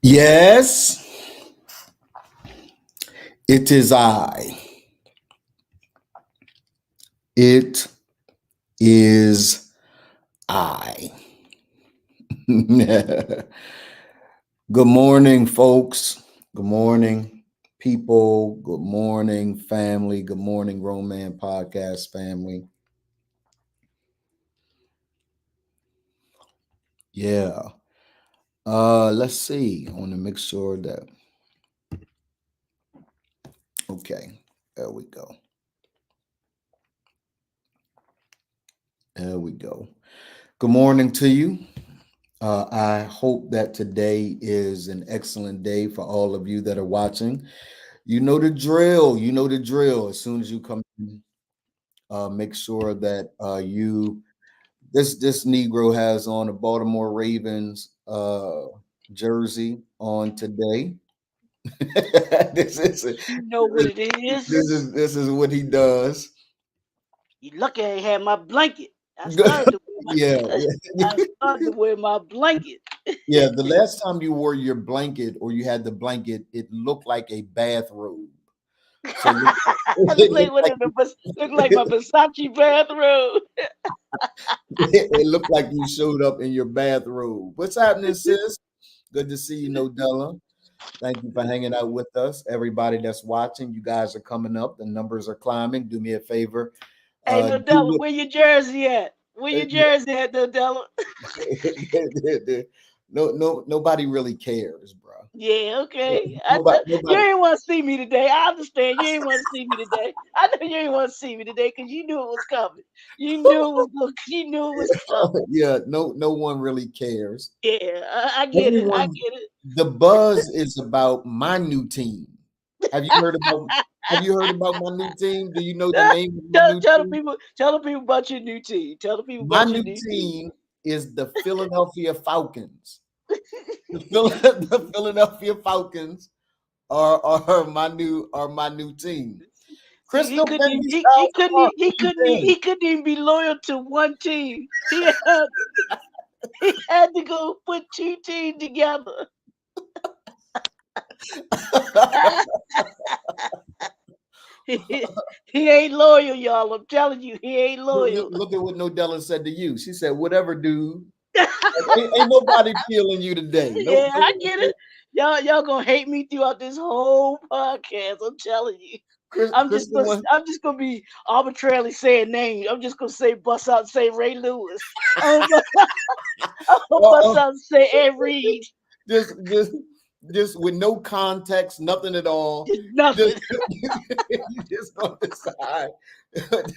Yes, it is I. It is I. Good morning, folks. Good morning, people. Good morning, family. Good morning, Roman Podcast family. Yeah. Let's see. I want to make sure that okay. There we go. There we go. Good morning to you. I hope that today is an excellent day for all of you that are watching. You know the drill. You know the drill. As soon as you come in, make sure that you this Negro has on a Baltimore Ravens jersey on today. this is You know what it is. this is what he does. You lucky I ain't had my blanket. I started to wear Yeah, I started to wear my blanket. yeah. The last time you wore your blanket or you had the blanket, it looked like a bathrobe. So Look it like looked what like in the look like my Versace bathrobe. it looked like you showed up in your bathrobe. What's happening, sis? Good to see you, Nodella. Thank you for hanging out with us. Everybody that's watching, you guys are coming up. The numbers are climbing. Do me a favor. Hey Do Nodella, what where your jersey at? Where your jersey at, Nodella? nobody really cares, bro. Yeah, okay. You Nobody. ain't want to see me today. I understand you ain't want to see me today. I know you ain't want to see me today because you knew it was coming. You knew it was coming. Yeah, no one really cares. Yeah, I get it. I Everyone, get it. the buzz is about my new team. Have you heard about have you heard about my new team? Do you know the name of my new team? Tell the people about your new team. Tell the people My about your new new team. team is the Philadelphia Falcons. The Philadelphia Falcons are my new team. See, Crystal Baby South Park. What you think? he couldn't even be loyal to one team. He had to go put two teams together. He ain't loyal, y'all. I'm telling you, he ain't loyal. Look at what Nodella said to you. She said, "Whatever, dude. Ain't nobody feeling you today. No, Yeah, no, I get it. Y'all gonna hate me throughout this whole podcast. I'm telling you. Crystal one. I'm just gonna be arbitrarily saying names. I'm just gonna say bust out and say Ray Lewis. I'm gonna, I'm gonna bust Uh, out and say Ed Reed. just just just with no context, nothing at all. Just Just nothing. you just gonna decide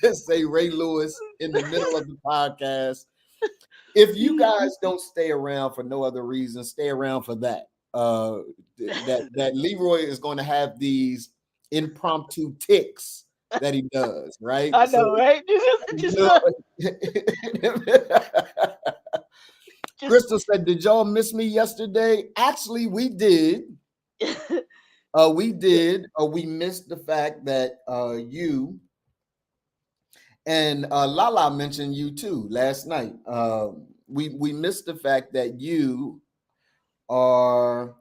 just say Ray Lewis in the middle of the podcast. If you guys don't stay around for no other reason, stay around for that. That Leroy is going to have these impromptu ticks that he does, right? I So know, right? you know, Just Crystal said, "Did y'all miss me yesterday?" Actually, we did. We did. We missed the fact that you and Lala mentioned you too last night. We missed the fact that you are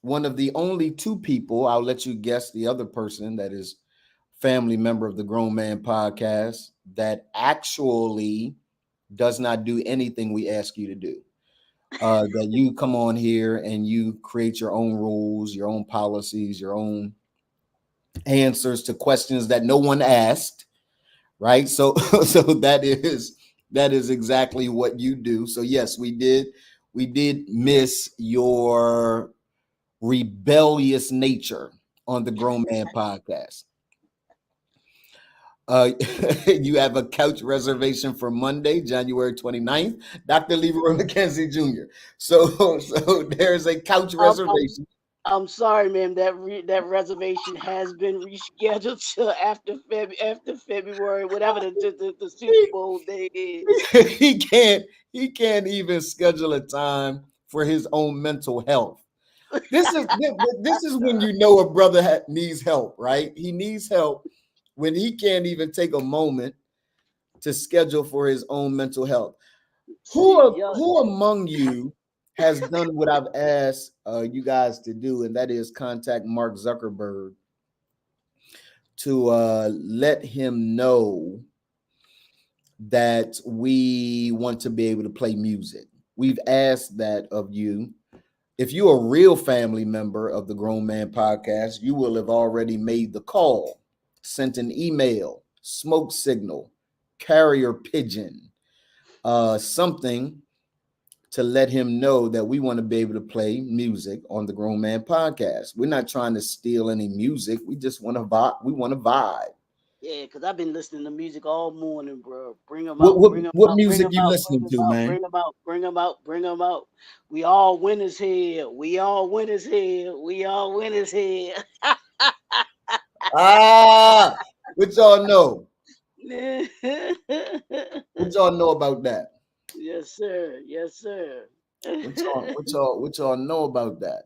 one of the only two people. I'll let you guess the other person that is family member of the Grown Man Podcast that actually does not do anything we ask you to do. That you come on here and you create your own rules, your own policies, your own answers to questions that no one asked, right? So so that is exactly what you do. So yes, we did miss your rebellious nature on the Grown Man Podcast. Uh, you have a couch reservation for Monday, January 29th, Dr. Leroy McKenzie Jr. So there's a couch um, I'm reservation. I'm sorry, ma'am. That reservation has been rescheduled till after February, whatever the Super He, Bowl day is. he can't even schedule a time for his own mental health. This is when you know a brother needs help, right? He needs help when he can't even take a moment to schedule for his own mental health. Who See, who among you has done what I've asked you guys to do, and that is contact Mark Zuckerberg to let him know that we want to be able to play music. We've asked that of you. If you're a real family member of the Grown Man Podcast, you will have already made the call, sent an email, smoke signal, carrier pigeon, something to let him know that we want to be able to play music on the Grown Man Podcast. We're not trying to steal any music. We just want to vibe. We want to vibe. Yeah, because I've been listening to music all morning, bro. Bring them What out, what, bring them what out, bring music them you out, listening bring them to, out, man? bring them out, bring them out, bring them out. We all winners here. We all winners here. We all winners here. What y'all know? What y'all know about that? Yes, sir. Yes, sir. What y'all know about that?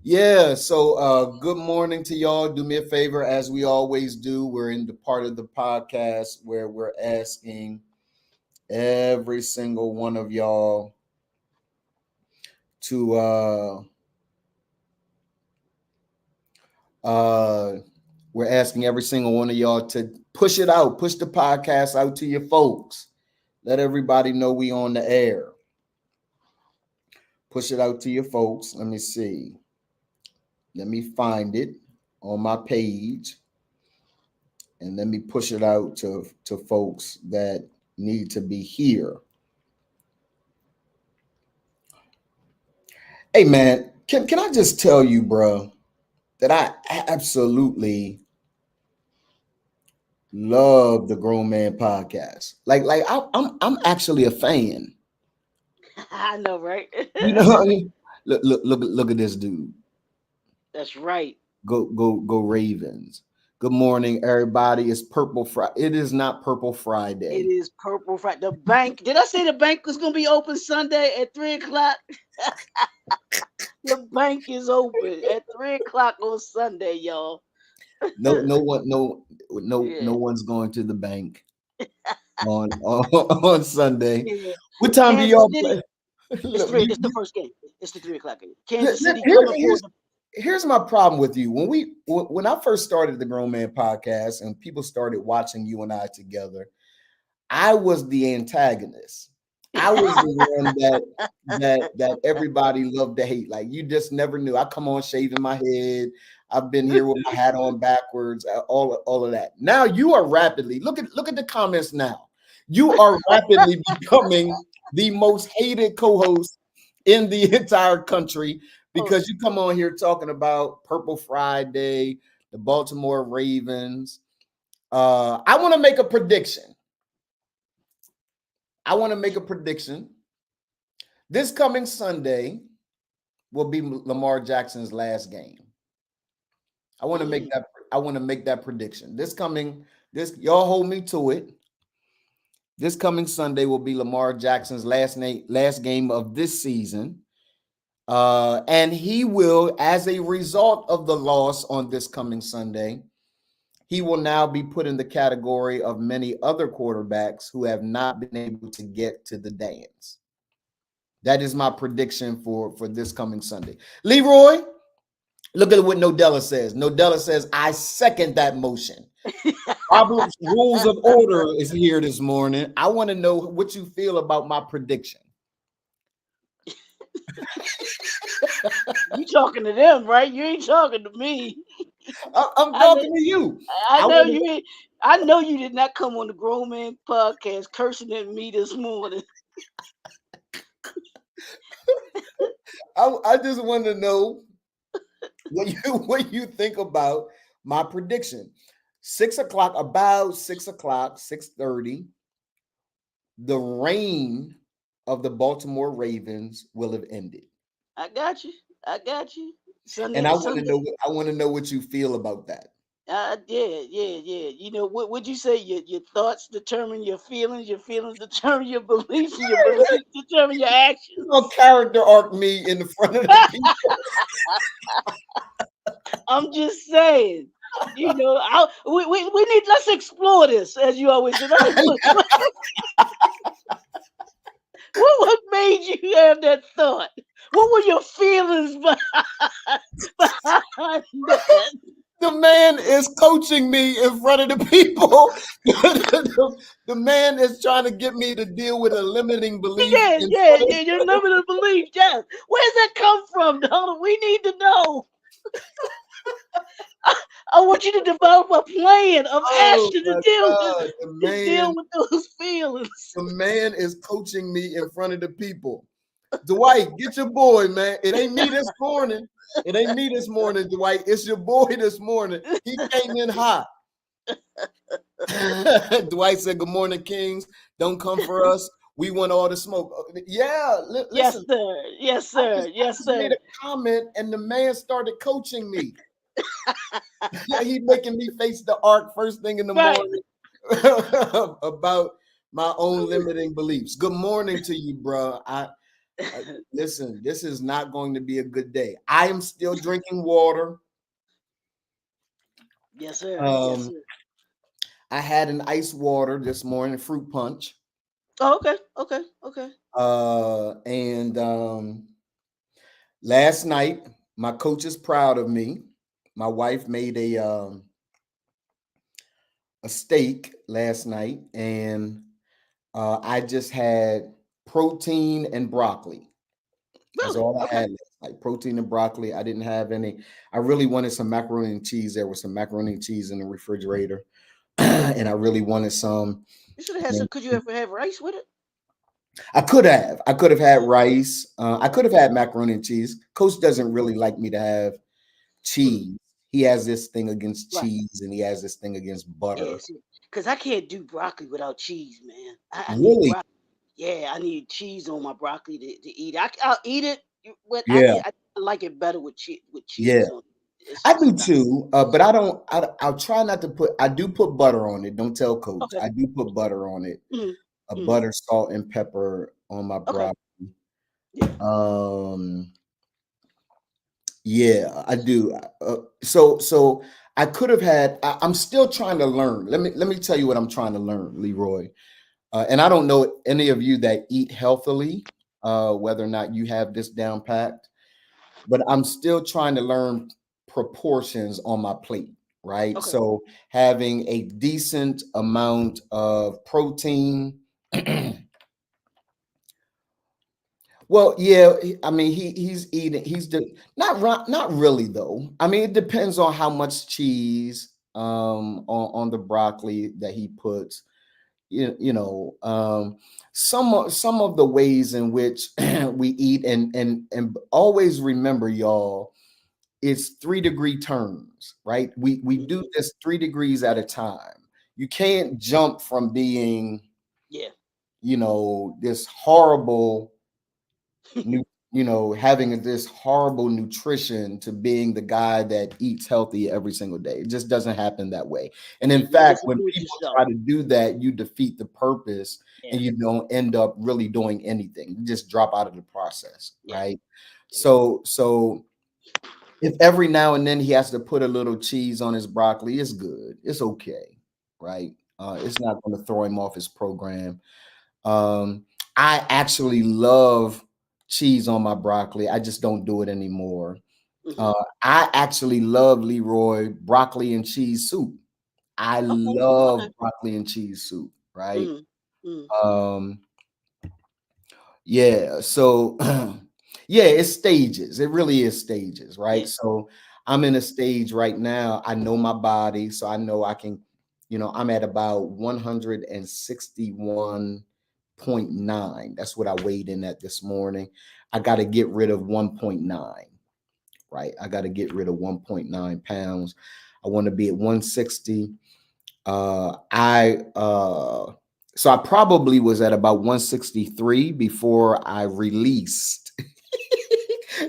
Yeah, so good morning to y'all. Do me a favor, as we always do. We're in the part of the podcast where we're asking every single one of y'all to we're asking every single one of y'all to push it out, push the podcast out to your folks. Let everybody know we on the air. Push it out to your folks. Let me see. Let me find it on my page. And let me push it out to folks that need to be here. Hey, man, can I just tell you, bro, that I absolutely love the Grown Man Podcast. I'm actually a fan. I know, right? You know what I mean? Look at this dude. That's right. Go Ravens. Good morning, everybody. It's Purple Friday. It is not Purple Friday. It is Purple Friday. The bank. Did I say the bank was gonna be open Sunday at 3:00? The bank is open at 3:00 on Sunday, y'all. No one's going to the bank on Sunday. Yeah. What time Kansas do y'all City, play? it's the first game. It's the 3:00 game. Kansas City coming for Here's my problem with you. When I first started the Grown Man Podcast and people started watching you and I together, I was the antagonist. I was the one that everybody loved to hate. Like, you just never knew. I come on shaving my head. I've been here with my hat on backwards. All of that. Now you are rapidly look at the comments now. You are rapidly becoming the most hated co-host in the entire country, because you come on here talking about Purple Friday, the Baltimore Ravens. I want to make a prediction. This coming Sunday will be Lamar Jackson's last game. I want to make that prediction. Y'all hold me to it. This coming Sunday will be Lamar Jackson's last game of this season. And he will, as a result of the loss on this coming Sunday, he will now be put in the category of many other quarterbacks who have not been able to get to the dance. That is my prediction for this coming Sunday. Leroy, look at what Nodella says. Nodella says, I second that motion. Robert's Rules of Order is here this morning. I want to know what you feel about my prediction. You talking to them, right? You ain't talking to me. I'm talking to you. I know you ain't. I know you did not come on the Grown Man Podcast cursing at me this morning. I just want to know what you think about my prediction. 6 o'clock, about 6 o'clock, 6:30, the reign of the Baltimore Ravens will have ended. I got you. Sunday, and I want to know what you feel about that. Yeah. You know, what would you say? Your thoughts determine your feelings determine your beliefs, and your beliefs determine your actions. You're gonna character arc me in the front of the people. I'm just saying. You know, we need. Let's explore this, as you always do. What made you have that thought? What were your feelings behind that? The man is coaching me in front of the people. The man is trying to get me to deal with a limiting belief. Yeah. Your limited belief, yes. Where's that come from, Donald? We need to know. I want you to develop a plan of Oh action my to deal God, with those feelings. the man is coaching me in front of the people. Dwight, get your boy, man. It ain't me this morning. It ain't me this morning, Dwight. It's your boy this morning. He came in hot. Dwight said, "Good morning, Kings. Don't come for us. We want all the smoke." Yeah, Yes, listen. sir. Yes, sir. Yes, I made sir. a comment, and the man started coaching me. He making me face the arc first thing in the Right. morning about my own limiting beliefs. Good morning to you, bro. Listen, this is not going to be a good day. I am still drinking water. Yes, sir. Yes, sir. I had an ice water this morning, fruit punch. Oh, okay. And last night, my coach is proud of me. My wife made a steak last night, and I just had protein and broccoli. That's Really? all I Okay. had, like protein and broccoli. I didn't have any. I really wanted some macaroni and cheese. There was some macaroni and cheese in the refrigerator, and I really wanted some. You should have had some. Could you ever have rice with it? I could have. I could have had rice. I could have had macaroni and cheese. Coach doesn't really like me to have cheese. He has this thing against Right. cheese, and he has this thing against butter. Yes. Because I can't do broccoli without cheese, man. I need Really? broccoli. Yeah, I need cheese on my broccoli to eat. I'll eat it, but Yeah. I like it better with cheese Yeah. on it. It's I just do not. too, but I don't. I'll try not to put. I do put butter on it. Don't tell Coach. Okay. I do put butter on it. Mm-hmm. Butter, salt, and pepper on my Okay. broccoli. Yeah. Yeah, I do. So I could have had. I'm still trying to learn. Let me tell you what I'm trying to learn, Leroy. And I don't know any of you that eat healthily, whether or not you have this down packed, but I'm still trying to learn proportions on my plate, right? Okay. So having a decent amount of protein. Well, yeah, I mean he's eating. Not really though. I mean it depends on how much cheese on the broccoli that he puts. Some of the ways in which we eat, and always remember, y'all, it's 3-degree turns, right? We do this 3 degrees at a time. You can't jump from being this horrible having this horrible nutrition to being the guy that eats healthy every single day. It just doesn't happen that way. And in fact, when people try to do that, you defeat the purpose and you don't end up really doing anything. You just drop out of the process, right? So if every now and then he has to put a little cheese on his broccoli, it's good. It's okay, right? It's not going to throw him off his program. I actually love cheese on my broccoli. I just don't do it anymore. I actually love, Leroy, broccoli and cheese soup. I love broccoli and cheese soup, right? Yeah, so yeah, it's stages. It really is stages, right? So I'm in a stage right now. I know my body, so I know I can, I'm at about 161.9. That's what I weighed in at this morning. I got to get rid of 1.9, right? I got to get rid of 1.9 pounds. I want to be at 160. So I probably was at about 163 before I released.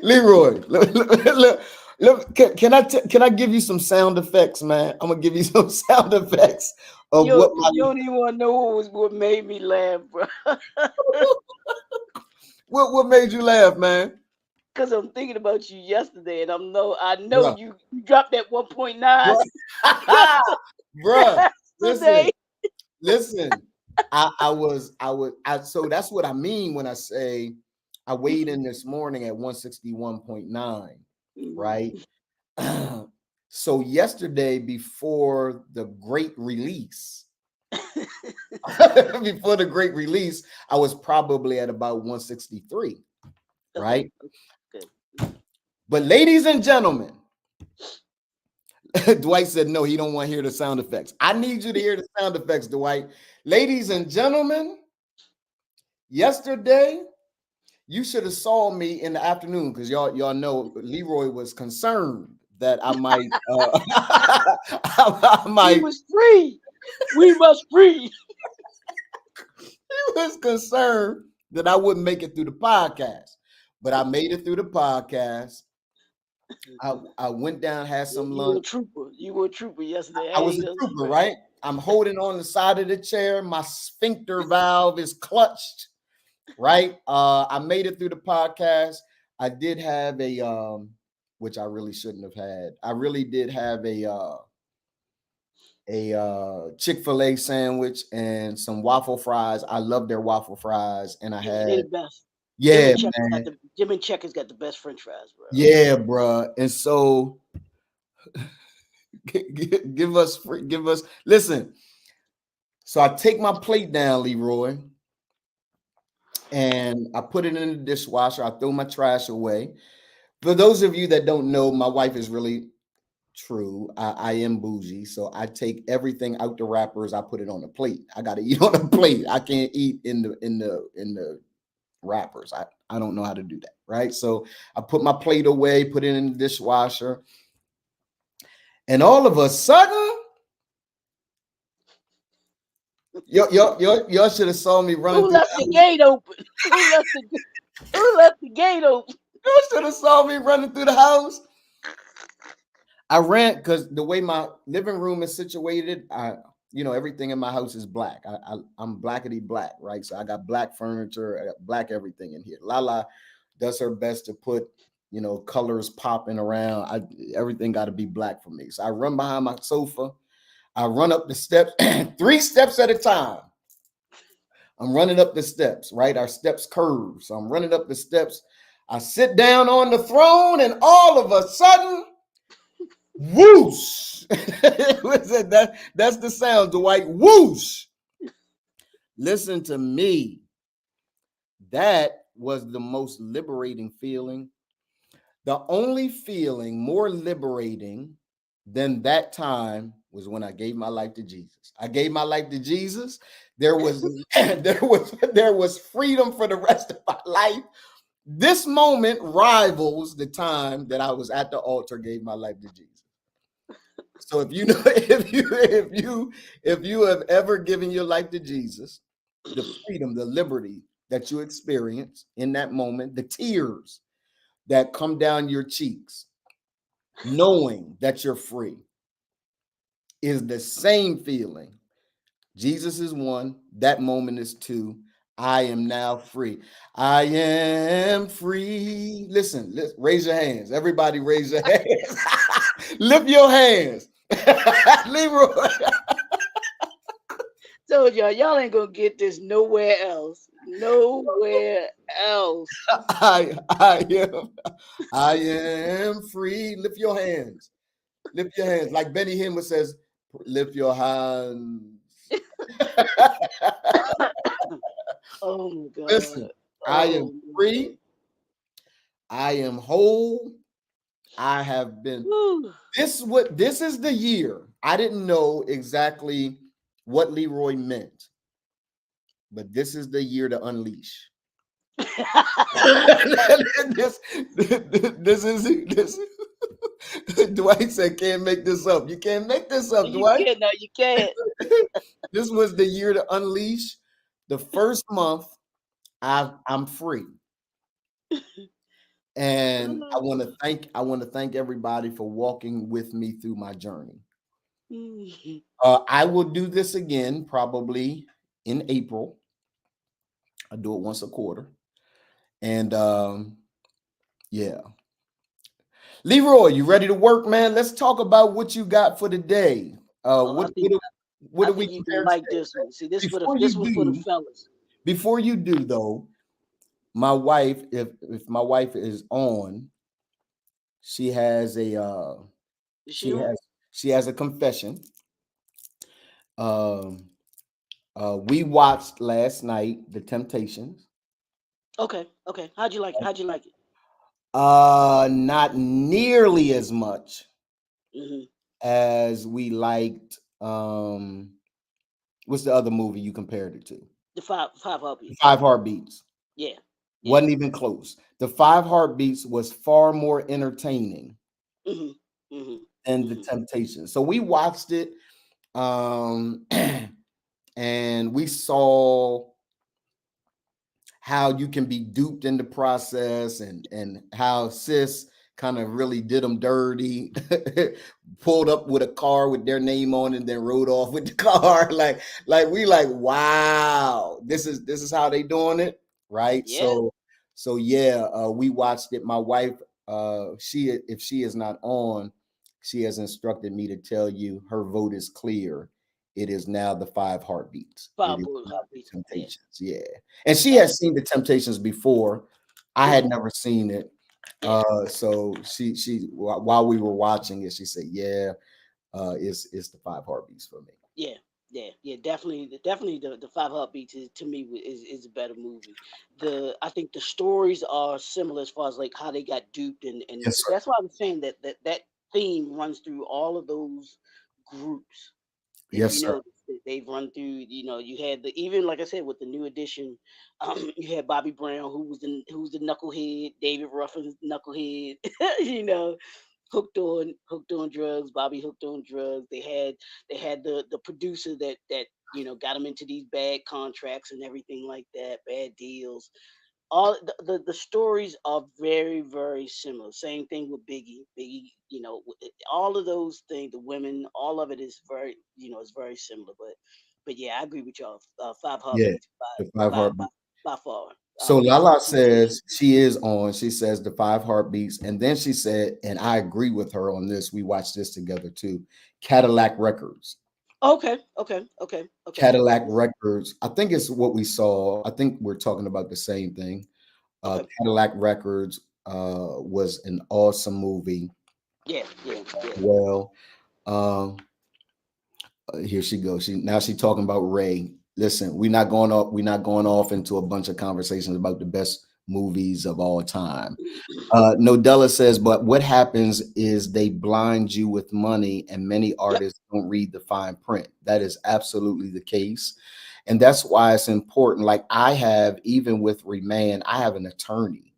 Leroy, look, can I give you some sound effects, man? I'm gonna give you some sound effects of you don't even want to know what made me laugh, bro. What made you laugh, man? Because I'm thinking about you yesterday, and I know you dropped that 1.9. Bruh, listen. So that's what I mean when I say I weighed in this morning at 161.9, right? So yesterday, before the great release, I was probably at about 163, right? Good. But ladies and gentlemen, Dwight said no, he don't want to hear the sound effects. I need you to hear the sound effects, Dwight. Ladies and gentlemen, yesterday you should have saw me in the afternoon because y'all know Leroy was concerned that I might I might. He was free. We must free. He was concerned that I wouldn't make it through the podcast, but I made it through the podcast. I went down, had some lunch. You were a trooper yesterday. I was a trooper, right? I'm holding on the side of the chair. My sphincter valve is clutched, right? I made it through the podcast. I did have a which I really shouldn't have had. I really did have a Chick-fil-A sandwich and some waffle fries. I love their waffle fries, and I had the best. Yeah, Jim and Checkers got the best French fries, bro. Yeah, bro. And so give us. Listen. So I take my plate down, Leroy, and I put it in the dishwasher. I throw my trash away. For those of you that don't know, my wife is really true. I am bougie, so I take everything out the wrappers. I put it on the plate. I got to eat on the plate. I can't eat in the wrappers. I don't know how to do that, right? So I put my plate away, put it in the dishwasher, and all of a sudden, y'all should have saw me running. Who left the gate open? Who left the gate open? You should have saw me running through the house. I ran because the way my living room is situated, everything in my house is black. I'm blackety black, right? So I got black furniture, I got black everything in here. Lala does her best to put, colors popping around. Everything got to be black for me. So I run behind my sofa. I run up the steps, 3 steps at a time. I'm running up the steps, right? Our steps curve. So I'm running up the steps. I sit down on the throne, and all of a sudden, whoosh. That's the sound, Dwight. Whoosh. Listen to me. That was the most liberating feeling. The only feeling more liberating than that time was when I gave my life to Jesus. I gave my life to Jesus. There was freedom for the rest of my life. This moment rivals the time that I was at the altar, gave my life to Jesus. So if you have ever given your life to Jesus, the freedom, the liberty that you experience in that moment, the tears that come down your cheeks, knowing that you're free, is the same feeling. Jesus is 1, that moment is 2. I am now free. I am free. Listen, raise your hands. Everybody raise your hands. Lift your hands. Leroy. Told y'all ain't gonna get this nowhere else. Nowhere else. I am free. Lift your hands. Lift your hands. Like Benny Hinn says, lift your hands. Oh my God. Listen, I am free. I am whole. I have been. This is the year. I didn't know exactly what Leroy meant, but this is the year to unleash. this is Dwight said, can't make this up. You can't make this up, Dwight. No, you can't. This was the year to unleash. The first month, I'm free. And I want to thank everybody for walking with me through my journey. I will do this again probably in April. I do it once a quarter. And yeah. Leroy, you ready to work, man? Let's talk about what you got for today. What I do we think you can compare like today? this one. See, Before this you one for the do, fellas. before you do though, my wife, if my wife is on, she has a Is she she on? has she has a confession. Um we watched last night The Temptations. Okay, okay. How'd you like it? How'd you like it? Not nearly as much Hmm. as we liked what's the other movie you compared it to? The five heartbeats. Five Heartbeats. Yeah, yeah. Wasn't even close. The Five Heartbeats was far more entertaining Hmm. Hmm. than The Hmm. Temptations. So we watched it, um, and we saw how you can be duped in the process, and how sis kind of really did them dirty, pulled up with a car with their name on it and then rode off with the car. Like we like, wow, this is how they doing it, right? Yeah. So yeah, we watched it. My wife, she, if she is not on, she has instructed me to tell you her vote is clear. It is now the Five Heartbeats. It Five is bullet not the heartbeats. Yeah. Temptations. Yeah. And she That's has seen The Temptations before. I had mhm, never seen it. yeah. So she while we were watching it, she said, "Yeah, it's the Five Heartbeats for me." Yeah. Yeah. Yeah. Definitely the five heartbeats is to me is a better movie. I think the stories are similar as far as like how they got duped and Yes, sir. that's why I was saying that theme runs through all of those groups. If you Yes, sir. know, they've run through. You had the even like I said with the new edition, you had Bobby Brown who was the knucklehead, David Ruffin's knucklehead. you know, hooked on drugs. Bobby hooked on drugs. They had the producer that got him into these bad contracts and everything like that, bad deals. All the stories are very very similar. Same thing with Biggie, all of those things, the women, all of it is very is very similar. But yeah, I agree with y'all. Five Yeah, heartbeats the Five by by, Heartbeats. by far So beats the Lala Temptation. says she is on. She says the Five Heartbeats, and then she said, and I agree with her on this. We watched this together too. Cadillac Records. Okay, okay, okay, okay, Cadillac Records. I think it's what we saw. I think we're talking about the same thing. okay. Cadillac Records was an awesome movie. Yeah, yeah, yeah. Well, um, here she goes. She talking about Ray. Listen, we're not going off. We're not going off into a bunch of conversations about the best movies of all time. Nodella says, but what happens is they blind you with money, and many Yep. artists don't read the fine print. That is absolutely the case. And that's why it's important. Like I have, even with Remand, I have an attorney,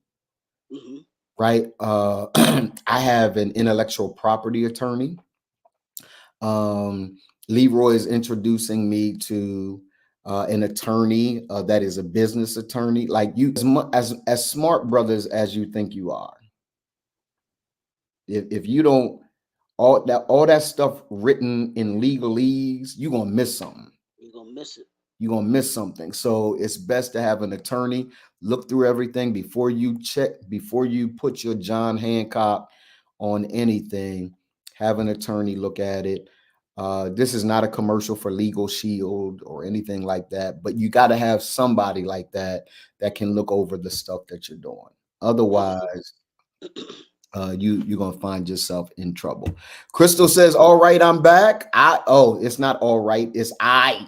Hmm. right? I have an intellectual property attorney. Um, Leroy is introducing me to an attorney that is a business attorney. Like you, as smart brothers as you think you are, if you don't all that stuff written in legalese, you're gonna miss something. You're gonna miss it. You're gonna miss something. So it's best to have an attorney look through everything before you put your John Hancock on anything. Have an attorney look at it. This is not a commercial for Legal Shield or anything like that, but you got to have somebody like that that can look over the stuff that you're doing. Hmm. Otherwise, you're gonna find yourself in trouble. Crystal says, "All right, I'm back." It's not all right. It's I.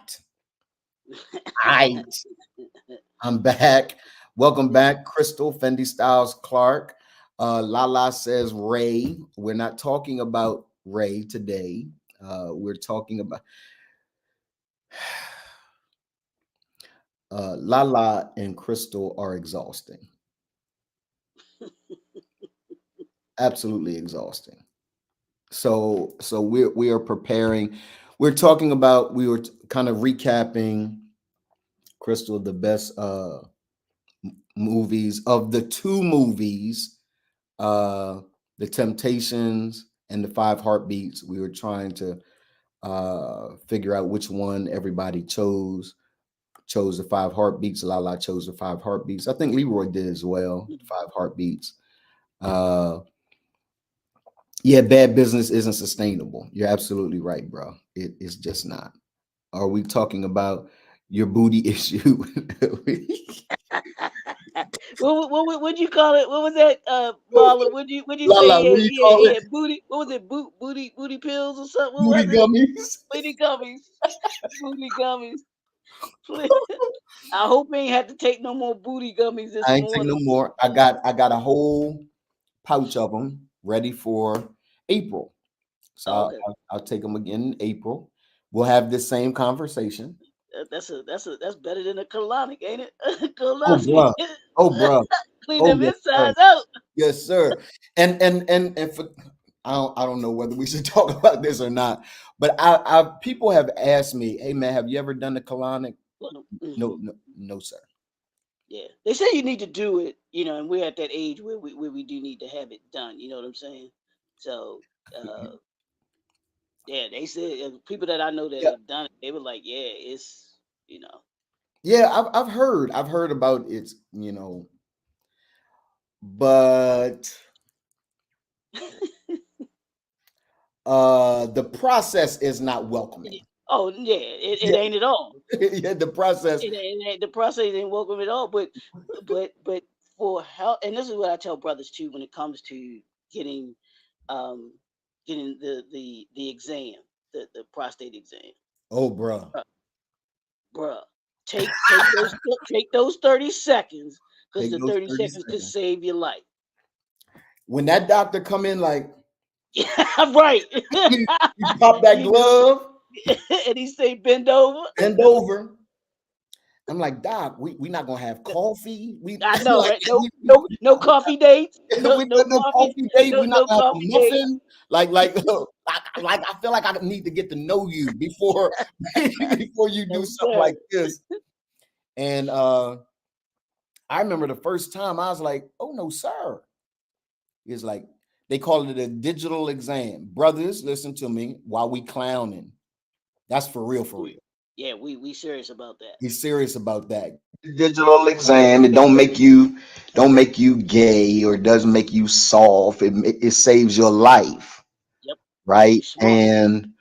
I'm back. Welcome back, Crystal Fendi Styles Clark. Lala says Ray. We're not talking about Ray today. We're talking about Lala and Crystal are exhausting. Absolutely exhausting. So we are preparing. We're talking about. We were kind of recapping, Crystal, the best movies of the two movies, uh, The Temptations and The Five Heartbeats. We were trying to figure out which one everybody chose the Five Heartbeats. Lala chose the Five Heartbeats. I think Leroy did as well. Five Heartbeats. Uh, yeah, Bad Business isn't sustainable. You're absolutely right, bro. It's just not. Are we talking about your booty issue? What'd you call it? What was that, Marlon? What'd you say? Lala, what do you call He it? had booty. What was it? Booty pills or something? What Booty was it? gummies. Booty gummies. Booty gummies. I hope we ain't have to take no more booty gummies this I ain't taking morning. no more. I got a whole pouch of them ready for April. So Oh, okay. I'll take them again in April. We'll have this same conversation. That's better than a colonic, ain't it? Oh, Colonic. bruh. Oh, bruh. Clean Oh, them yes, sir. insides out. Yes, sir. And for I don't know whether we should talk about this or not, but I people have asked me, hey man, have you ever done the colonic? No, Mhm. no, no, sir. Yeah, they say you need to do it, and we're at that age where we do need to have it done. You know what I'm saying? So, uh, yeah, they said people that I know that Yeah, have done it, they were like, yeah, it's you know, yeah, I've heard about it, but the process is not welcoming. oh yeah, it Yeah, ain't at all. yeah, the process. The process ain't welcome at all. But for help, and this is what I tell brothers too when it comes to getting um getting the exam, the prostate exam. Oh, bruh. Bruh, bruh, take those 30 seconds because Take the those 30 30 seconds could seconds. save your life. When that doctor come in, like Yeah, right. you pop that You know, glove, and he say bend over. bend over. I'm like, Doc, we not gonna have coffee. We I know, like right? No coffee dates. we No no coffee. coffee date. We not No gonna have a coffee dates. muffin. Like I feel like I need to get to know you before before you do No something sir. like this. And I remember the first time I was like, oh no, sir. It's like they call it a digital exam. Brothers, listen to me while we clowning. That's for real, for real. Yeah, we serious about that. He's serious about that. Digital exam. It don't make you gay or doesn't make you soft. It saves your life, Yep. You right? smart. And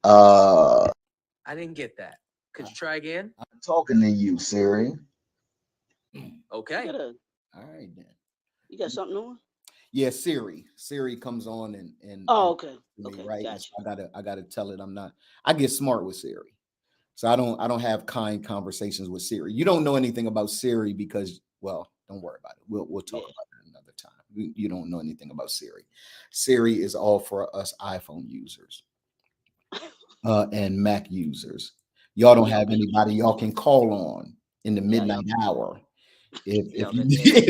I didn't get that. Could you try again? I'm talking to you, Siri. You Okay. gotta All right then. you got something on? Yeah, Siri. Siri comes on and Oh, okay. to me, Okay, right? And so gotcha. I gotta tell it I'm not. I get smart with Siri. So I don't have kind conversations with Siri. You don't know anything about Siri because, well, don't worry about it. We'll talk Yeah. about it another time. You don't know anything about Siri. Siri is all for us iPhone users and Mac users. Y'all don't Yeah, have anybody y'all can call on in the yeah, midnight hour if Y'all you got need, that.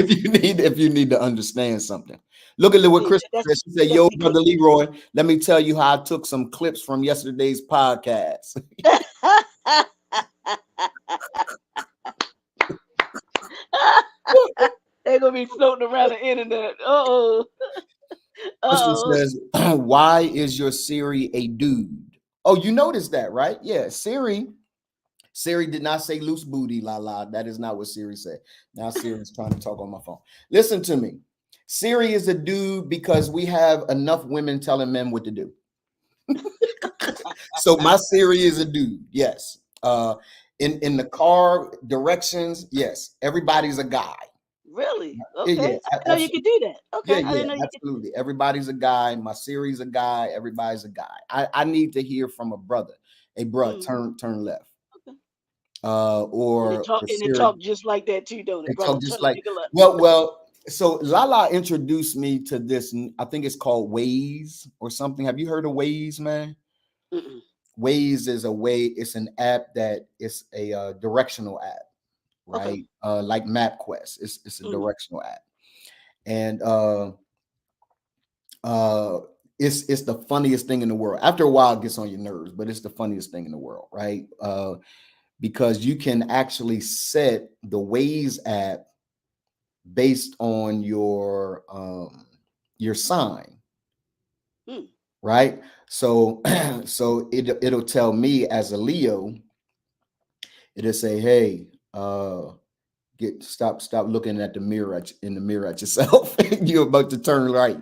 if you need to understand something. Look at what see, Chris that's said. She said, that's "Yo, because brother Leroy, let me tell you how I took some clips from yesterday's podcast." they're gonna be floating around the internet. Uh-oh. Crystal Uh-oh. says, "Why is your Siri a dude?" Oh, you noticed that, right? Yeah, Siri. Siri did not say loose booty, la la. That is not what Siri said. Now Siri's trying to talk on my phone. Listen to me. Siri is a dude because we have enough women telling men what to do. So my Siri is a dude. Yes. In the car directions, yes. Everybody's a guy. Really? Yeah, Okay. yeah, I didn't know you could do that. yeah, Okay. I yeah, didn't know you could. absolutely. Everybody's a guy. My Siri's a guy. Everybody's a guy. I need to hear from a brother. Hey, bro, Mm, turn left. okay. Or And it Siri, talk just like that too, don't they it, brother? talk Turn just the like nigga left. well. So Lala introduced me to this. I think it's called Waze or something. Have you heard of Waze, man? Mm-mm. Waze is a way. It's an app that is a directional app, Okay. right? Like MapQuest. It's a Mm. directional app, and uh it's the funniest thing in the world. After a while it gets on your nerves, but it's the funniest thing in the world, right? Because you can actually set the Waze app based on your sign, Mm. right? So so it'll tell me as a Leo, it'll say, hey, stop looking at the mirror in the mirror at yourself. You're about to turn right.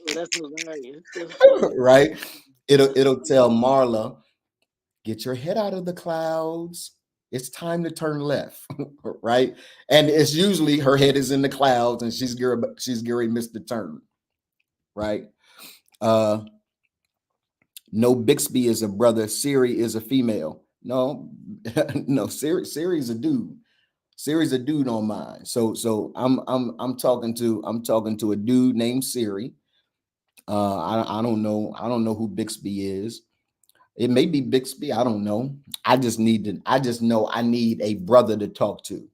Oh, that's hilarious. That's funny. Right? It'll tell Marla, get your head out of the clouds. It's time to turn left, right? And it's usually her head is in the clouds and she's Gary missed the turn, right? No, Bixby is a brother. Siri is a female. No, no, Siri's a dude. Siri's a dude on mine. So I'm talking to a dude named Siri. I don't know who Bixby is. It may be Bixby. I don't know. I just know I need a brother to talk to,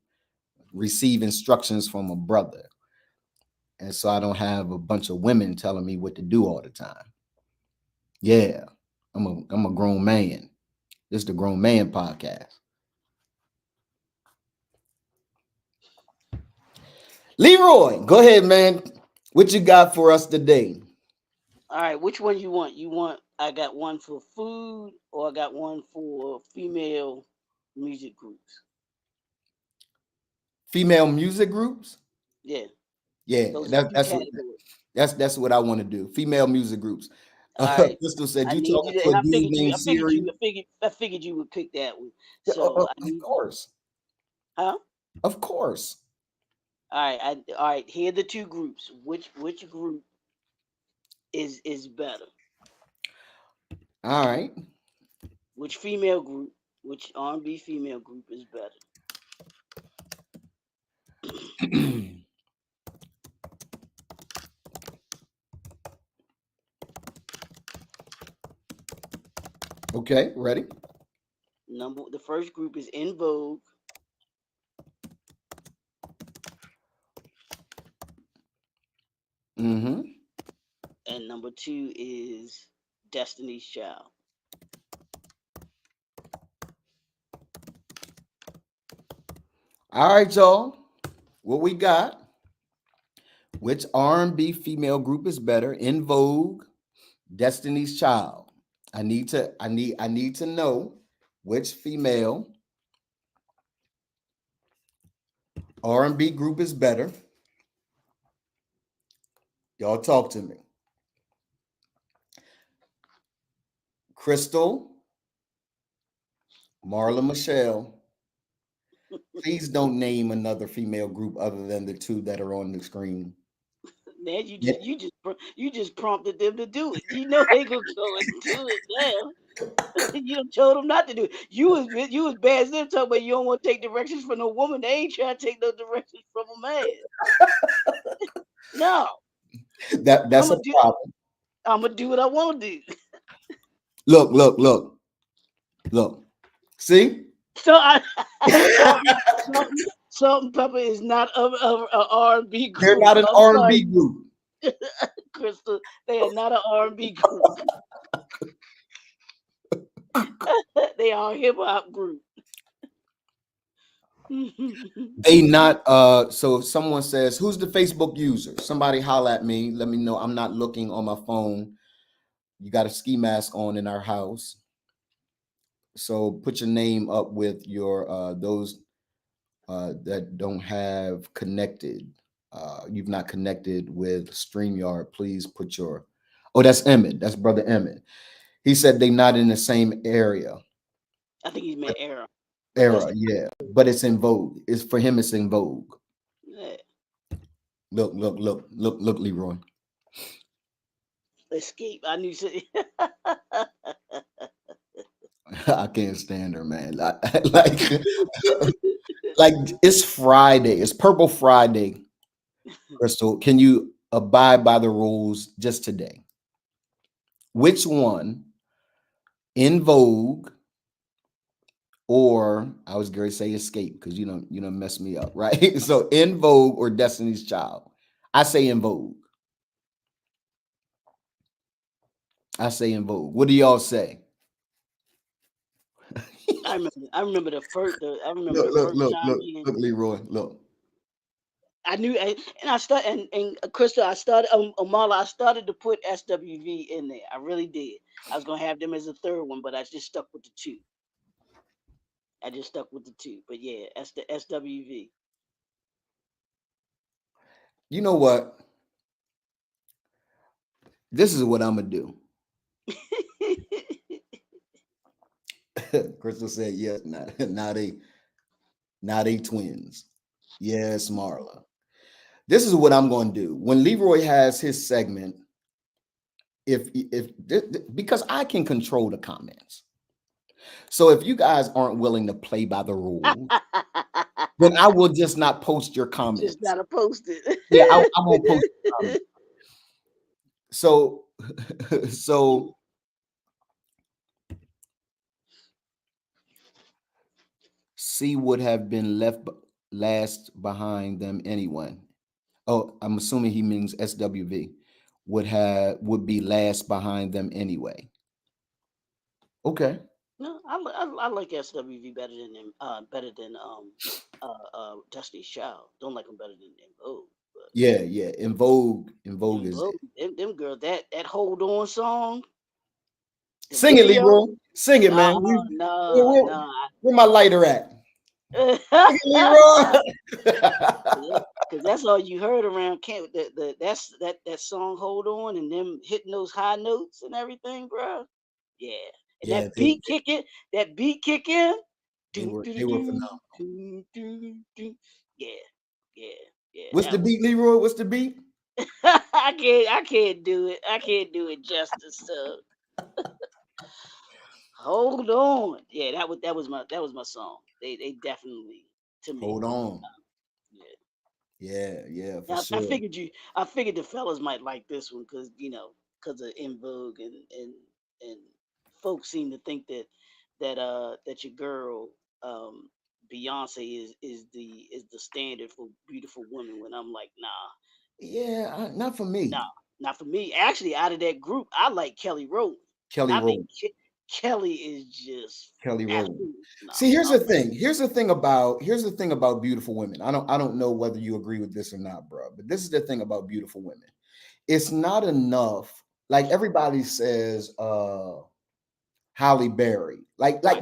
receive instructions from a brother. And so I don't have a bunch of women telling me what to do all the time. Yeah, I'm a grown man. This is the Grown Man Podcast. Leroy, go ahead, man. What you got for us today? All right, which one you want? I got one for food or I got one for female music groups? Female music groups? Yeah. Yeah, Those are two categories. that's what I want to do. Female music groups. All right. Crystal said I you need talking you to, to and a dude named Siri. I figured you would pick that one. Yeah, So of course. huh? Of course. All right. Here are the two groups. Which group is better? All right. Which female group? Which R&B female group is better? Okay, ready? The first group is En Vogue. Mm-hmm. And number 2 is Destiny's Child. All right, y'all. What we got? Which R&B female group is better? En Vogue, Destiny's Child. I need to know which female R&B group is better. Y'all talk to me. Crystal, Marla Michelle, please don't name another female group other than the two that are on the screen. Man, you just prompted them to do it. You know they gonna go and do it now. You done told them not to do it. You was bad as them talking about you don't want to take directions from no woman. They ain't trying to take no directions from a man. No, That's a problem. I'm gonna do what I want to do. Look. See? So Salt-N-Pepa is not of an R&B group. They're not an R&B group. Crystal, they are not an R&B group. They are a hip hop group. They not so if someone says, who's the Facebook user? Somebody holler at me. Let me know. I'm not looking on my phone. You got a ski mask on in our house. So put your name up with your those that don't have connected. You've not connected with StreamYard. Please put your that's Emmett. That's brother Emmett. He said they not in the same area. I think he's meant era. Yeah. But it's in vogue. It's for him, it's in vogue. Yeah. Look, Leroy. Escape. I knew I can't stand her, man. Like it's Friday. It's Purple Friday. Crystal, can you abide by the rules just today? Which one, En Vogue, or I was going to say Escape because you know mess me up, right? So En Vogue or Destiny's Child? I say En Vogue. En Vogue. What do y'all say? I remember the first. Look, Leroy. Look. I knew, and I started, and Crystal, I started, Amala, I started to put SWV in there. I really did. I was gonna have them as a third one, but I just stuck with the two. But yeah, that's the SWV. You know what? This is what I'm gonna do. Crystal said yes. Now they twins. Yes, Marla. This is what I'm going to do when Leroy has his segment. Because I can control the comments. So if you guys aren't willing to play by the rules, then I will just not post your comments. Just gotta post it. Yeah, I won't post your comments. So, so C would have been last behind them anyway. Oh, I'm assuming he means SWV would be last behind them anyway. Okay. No, I like SWV better than Destiny's Child. Don't like them better than Vogue. Yeah. In Vogue is Them girl, that Hold On song. Sing it, Leroy. Sing it, man. No. Where my lighter at? Sing it, Leroy. Because that's all you heard around camp. That song Hold On and them hitting those high notes and everything, bro. Yeah. And Yeah, that beat kicking. they were phenomenal. Yeah. What's the beat, Leroy? What's the beat? I can't do it. I can't do it justice. So Hold On. Yeah, that was my song. They definitely, to me. Hold On. Yeah, for sure. I figured the fellas might like this one because of In Vogue and folks seem to think that your girl Beyonce is the standard for beautiful women, when I'm like, nah. Yeah, not for me. Nah, not for me. Actually, out of that group, I like Kelly Rowland. Kelly Rowland. Kelly is just Kelly Rowland. See, here's the thing. Here's the thing about beautiful women. I don't know whether you agree with this or not, bro. But this is the thing about beautiful women. It's not enough. Like everybody says, Halle Berry. Like I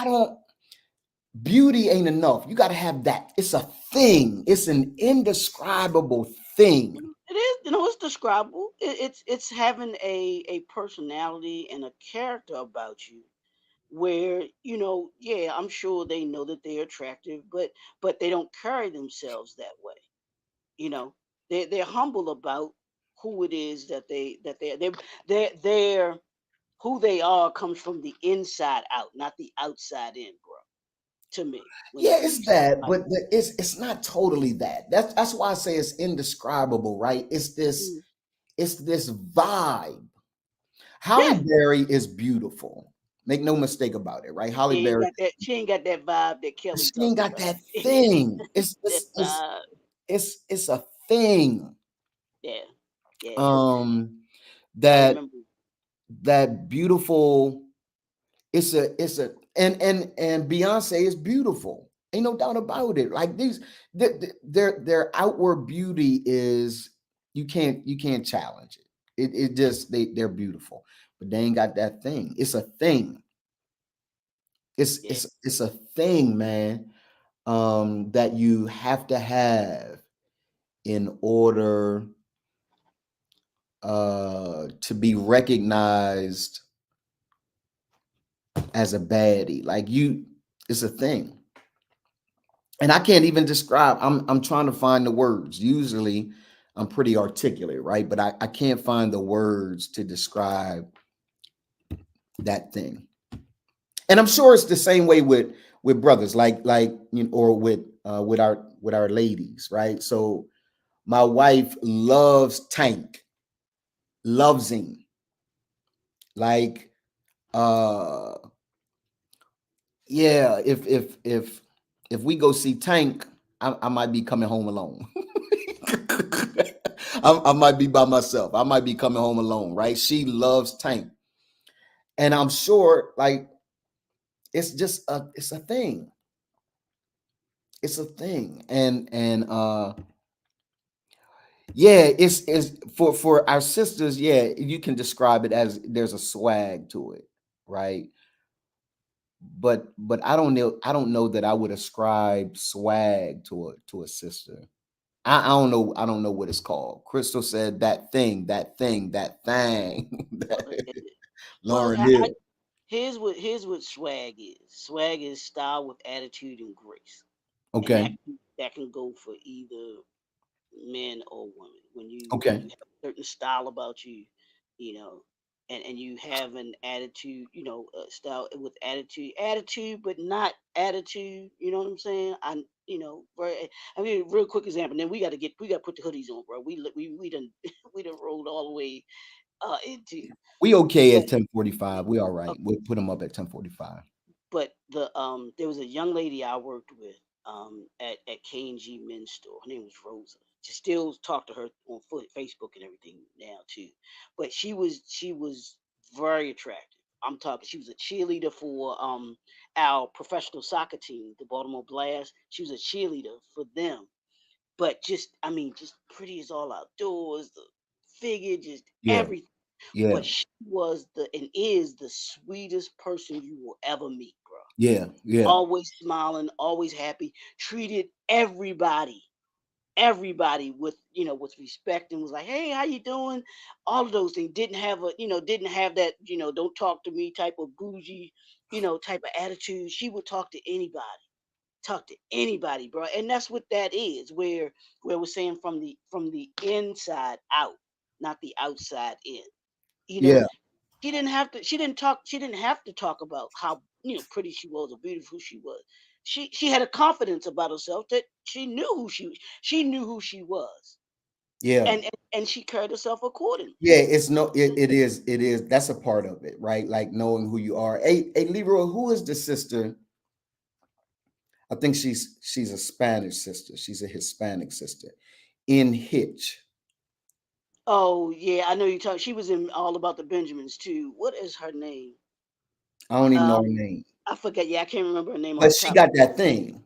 don't. Beauty ain't enough. You got to have that. It's a thing. It's an indescribable thing. It is, it's describable. It's having a personality and a character about you, where yeah, I'm sure they know that they're attractive, but they don't carry themselves that way. They're humble about who it is that they're who they are comes from the inside out, not the outside in, bro. To me, yeah, it's that, but it's not totally that. That's why I say it's indescribable, right? It's this vibe. Halle Berry is beautiful. Make no mistake about it, right? Halle Berry. She ain't got that vibe that Kelly. She ain't got that thing. It's a thing. Yeah. That beautiful. It's a and Beyonce is beautiful. Ain't no doubt about it. Like their outward beauty is you can't challenge it. It just they're beautiful, but they ain't got that thing. It's a thing. It's a thing, man. That you have to have in order to be recognized as a baddie. Like it's a thing. And I can't even describe. I'm trying to find the words. Usually I'm pretty articulate, right? But I can't find the words to describe that thing. And I'm sure it's the same way with brothers, or with our ladies, right? So my wife loves Tank, loves him. Like yeah, if we go see Tank, I might be coming home alone. I might be by myself. I might be coming home alone, right? She loves Tank. And I'm sure like it's a thing. It's a thing. And yeah, it's for our sisters, yeah, you can describe it as there's a swag to it, right? But I don't know that I would ascribe swag to a sister. I don't know what it's called. Crystal said that thing. Lauren Hill. here's what swag is. Swag is style with attitude and grace, and Okay. that can go for either men or women. When you Okay. have a certain style about you, you know, and you have an attitude, style with attitude, but not attitude. You know what I'm saying? Right. I mean, real quick example. Then we got to put the hoodies on, bro. We done we done rolled all the way into, We okay but at 10:45. We all right. We'll put them up at 10:45. but there was a young lady I worked with at K&G Men's Store. Her name was Rosa. Just still talk to her on Facebook and everything now too. But she was very attractive. I'm talking. She was a cheerleader for our professional soccer team, the Baltimore Blast. She was a cheerleader for them. But just pretty as all outdoors. The figure, just Yeah. everything. Yeah. But she was and is the sweetest person you will ever meet, bro. Yeah. Yeah. Always smiling, always happy, treated everybody with respect, and was like, hey, how you doing? All of those things. Didn't have that, don't talk to me type of bougie, type of attitude. She would talk to anybody, bro. And that's what that is, where we're saying from the inside out, not the outside in. You know, Yeah. she didn't have to talk about how pretty she was or beautiful she was. She had a confidence about herself that she knew who she was, Yeah. and she carried herself accordingly. Yeah. It's no, it is. That's a part of it, right? Like knowing who you are. Hey, Leroy, who is the sister? I think she's a Spanish sister. She's a Hispanic sister in Hitch. Oh yeah, I know you talk. She was in All About the Benjamins too. What is her name? I don't even know her Um, name, I forget. Yeah, I can't remember her name but off the she top of got that thing.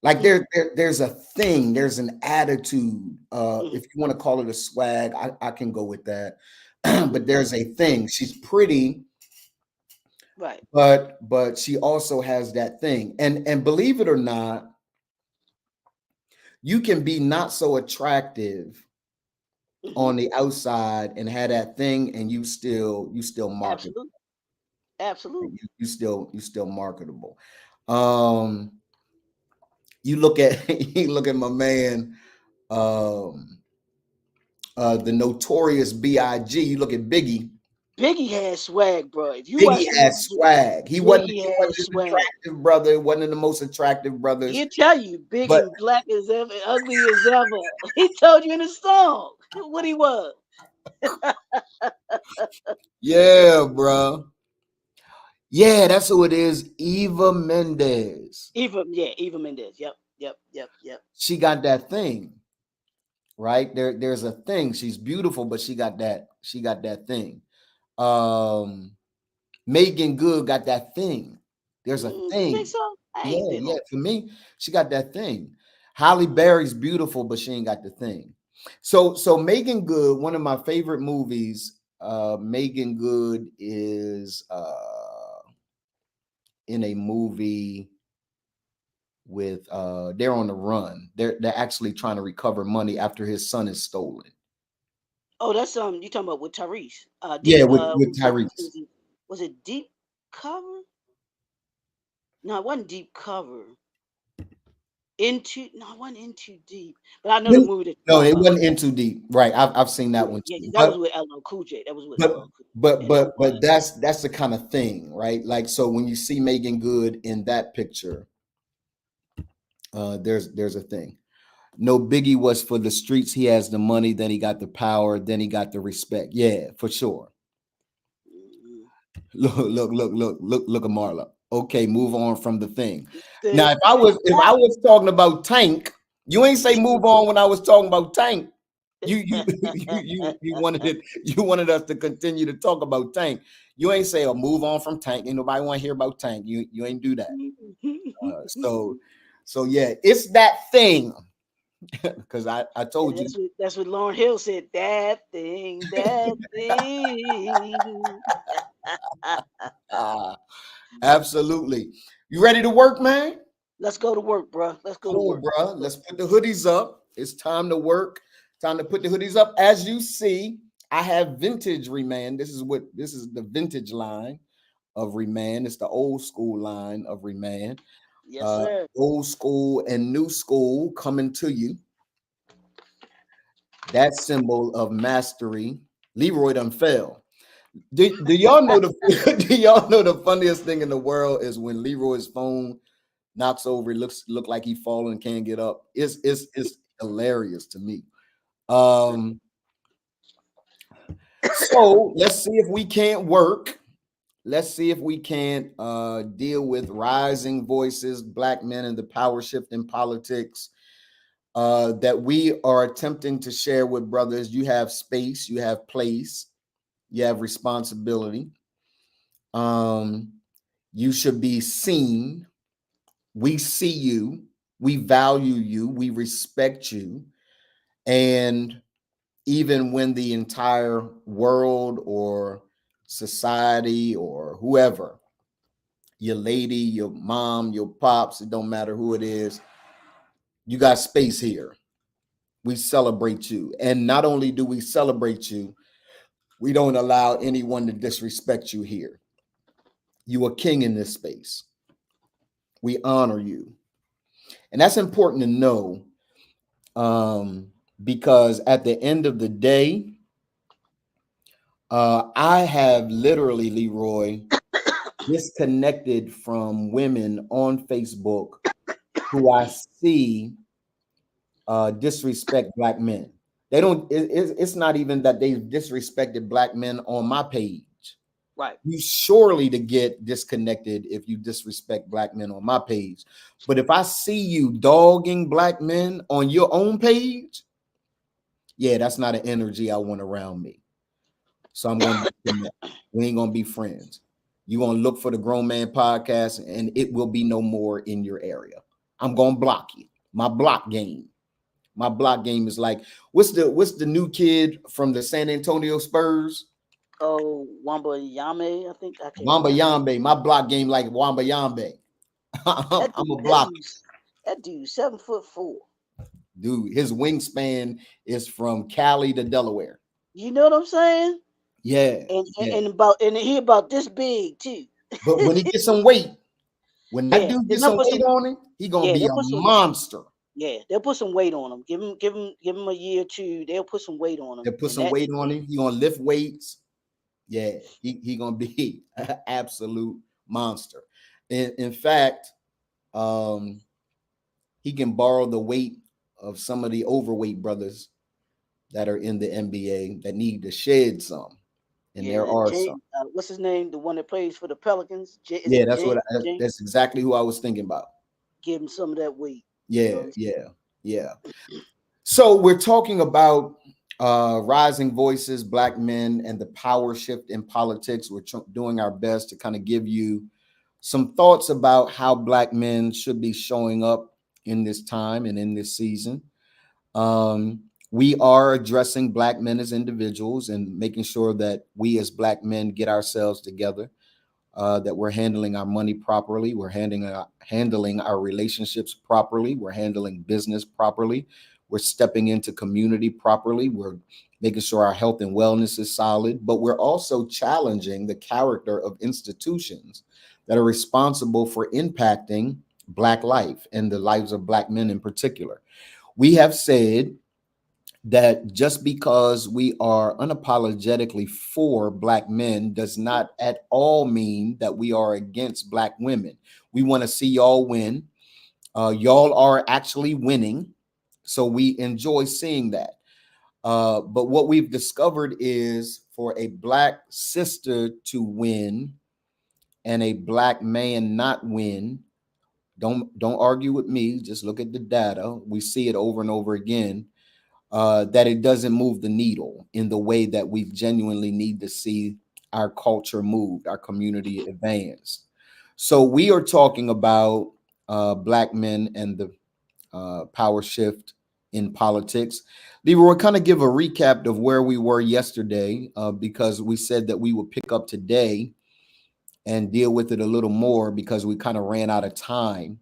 Like my. there's a thing, there's an attitude. Mhm. If you want to call it a swag, I can go with that. But Mhm. there's a thing. She's pretty, Right. but she also has that thing. And believe it or not, you can be not so attractive Hmm. on the outside and have that thing, and you still market. Absolutely. Absolutely. You still marketable. Um, you look at you look at my man, um, the notorious Big. You look at Biggie. Biggie had swag, bro. If you Biggie watch the had movie, swag. He wasn't Biggie he had wasn't an swag. attractive brother. He wasn't the most attractive brothers, He'll tell you, big but and black as ever, ugly as ever. He told you in the song what he was. yeah, bro. Yeah, that's who it is. Eva Mendes. Eva Mendes. Yep, yep, yep, yep. She got that thing, right? There's a thing. She's beautiful, but she got that thing. Um, Megan Good got that thing. There's a You think thing. so? I Yeah, ain't big yeah. on. For me, she got that thing. Halle Berry's beautiful, but she ain't got the thing. So Megan Good, one of my favorite movies. Megan Good is in a movie with they're on the run. They're actually trying to recover money after his son is stolen. Oh, that's you talking about with Tyrese? Yeah, Deep. with Was it Tyrese. deep cover? No, it wasn't deep cover. No, it wasn't into deep. But I know the No, movie that you're no, talking it about. wasn't In Too Deep. Right. I've seen that Yeah, one yeah, too. yeah, that was But with LL Cool J. That was with but LL Cool but J. And but but that's the kind of thing, right? Like so when you see Megan Good in that picture, there's a thing. No, Biggie was for the streets. He has the money, then he got the power, then he got the respect. Yeah, for sure. Mhm. Look at Marla. Okay, move on from the thing. Now, The- if I was talking about Tank, you ain't say move on when I was talking about Tank. You wanted it. You wanted us to continue to talk about Tank. You ain't say, "Oh, move on from Tank." Ain't nobody want to hear about Tank. You ain't do that. So yeah, it's that thing. Because I told you. That's what Lauren Hill said. That thing, that thing. Ah, absolutely. You ready to work, man? Let's go to work, bro. Let's go to Cool, work. bro. Let's put the hoodies up. It's time to work. Time to put the hoodies up. As you see, I have vintage remand. This is the vintage line. of Reman. It's the old school line of Reman. Yes, sir. Old school and new school coming to you. That symbol of mastery. Leroy done fell. Do y'all know the do y'all know the funniest thing in the world is when Leroy's phone knocks over, it look like he falling, can't get up. It's hilarious to me. So let's see if we can't work. Let's see if we can't deal with rising voices, Black men, and the power shift in politics that we are attempting to share with brothers. You have space, you have place, you have responsibility. You should be seen. We see you, we value you, we respect you. And even when the entire world or society or whoever, your lady, your mom, your pops, it don't matter who it is, you got space here. We celebrate you. And not only do we celebrate you, we don't allow anyone to disrespect you here. You are king in this space. We honor you. And that's important to know, because at the end of the day, I have literally, Leroy, disconnected from women on Facebook who I see disrespect Black men. They don't. It's not even that they've disrespected Black men on my page. Right. You surely to get disconnected if you disrespect Black men on my page. But if I see you dogging Black men on your own page, yeah, that's not an energy I want around me. So I'm going to disconnect. We ain't going to be friends. You're going to look for the Grown Man Podcast and it will be no more in your area. I'm going to block you. My block game. My block game is like, what's the new kid from the San Antonio Spurs? Oh, Wembanyama, I think. I can't Wembanyama. My block game like Wembanyama. I'm a block. That dude, 7'4". Dude, his wingspan is from Cali to Delaware. You know what I'm saying? Yeah. And he about this big too. But when he gets some weight, when that dude gets some weight on him, he gonna be a monster. Yeah, they'll put some weight on him. Give him a year or two. They'll put some weight on him. They'll put some weight on him. He gonna lift weights. Yeah, he gonna be an absolute monster. In fact, he can borrow the weight of some of the overweight brothers that are in the NBA that need to shed some. And there are some. What's his name? The one that plays for the Pelicans. That's exactly who I was thinking about. Give him some of that weight. Yeah, yeah. So we're talking about rising voices, Black men, and the power shift in politics. We're doing our best to kind of give you some thoughts about how Black men should be showing up in this time and in this season. We are addressing Black men as individuals and making sure that we as Black men get ourselves together, that we're handling our money properly, we're handling our relationships properly, we're handling business properly, we're stepping into community properly, we're making sure our health and wellness is solid, but we're also challenging the character of institutions that are responsible for impacting Black life and the lives of Black men in particular. We have said that just because we are unapologetically for Black men does not at all mean that we are against Black women. We want to see y'all win. Y'all are actually winning, so we enjoy seeing that. But what we've discovered is for a Black sister to win and a Black man not win, don't argue with me, just look at the data. We see it over and over again. That it doesn't move the needle in the way that we genuinely need to see our culture moved, our community advance. So we are talking about Black men and the power shift in politics. Leroy, kind of give a recap of where we were yesterday, because we said that we would pick up today and deal with it a little more because we kind of ran out of time.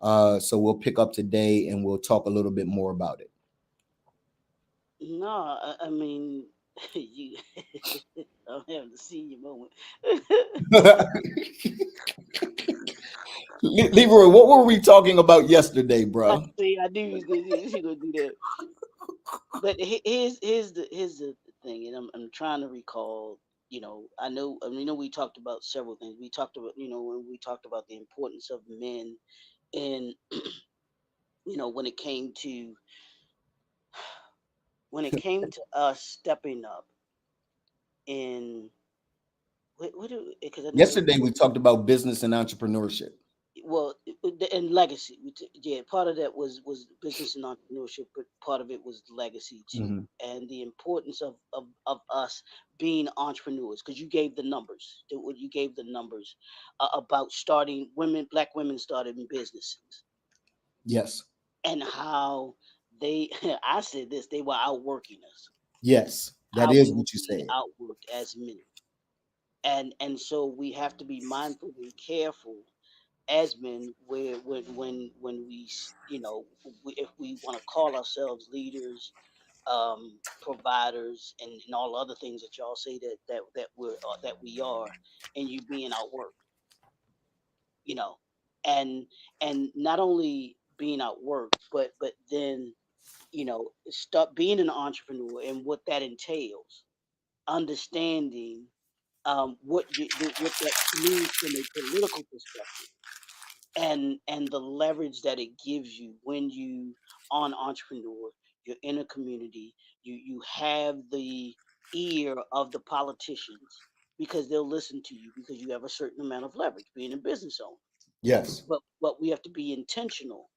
So we'll pick up today and we'll talk a little bit more about it. No, I mean, You, I'm having a senior moment. Leroy, what were we talking about yesterday, I bro? see. I knew he gonna do that. But here's the thing, and I'm trying to recall. I know we talked about several things. We talked about when we talked about the importance of men in when it came to us stepping up in what do because I know Yesterday we talked about business and entrepreneurship. well and legacy. Yeah, part of that was business and entrepreneurship, but part of it was legacy too, Mhm. and the importance of us being entrepreneurs, because you gave the numbers. You gave the numbers about starting black women starting businesses, Yes. and how they I said this, they were outworking us, Yes. That how we is were what you being said. outworked as men. And so we have to be mindful and careful as men, where when if we want to call ourselves leaders, providers, and all other things that y'all say that we are, and you being outworked, you know and not only being outworked, but then start being an entrepreneur and what that entails, understanding what that means from a political perspective, and the leverage that it gives you when you are an entrepreneur. You're in a community. You have the ear of the politicians, because they'll listen to you because you have a certain amount of leverage being a business owner. Yes. But we have to be intentional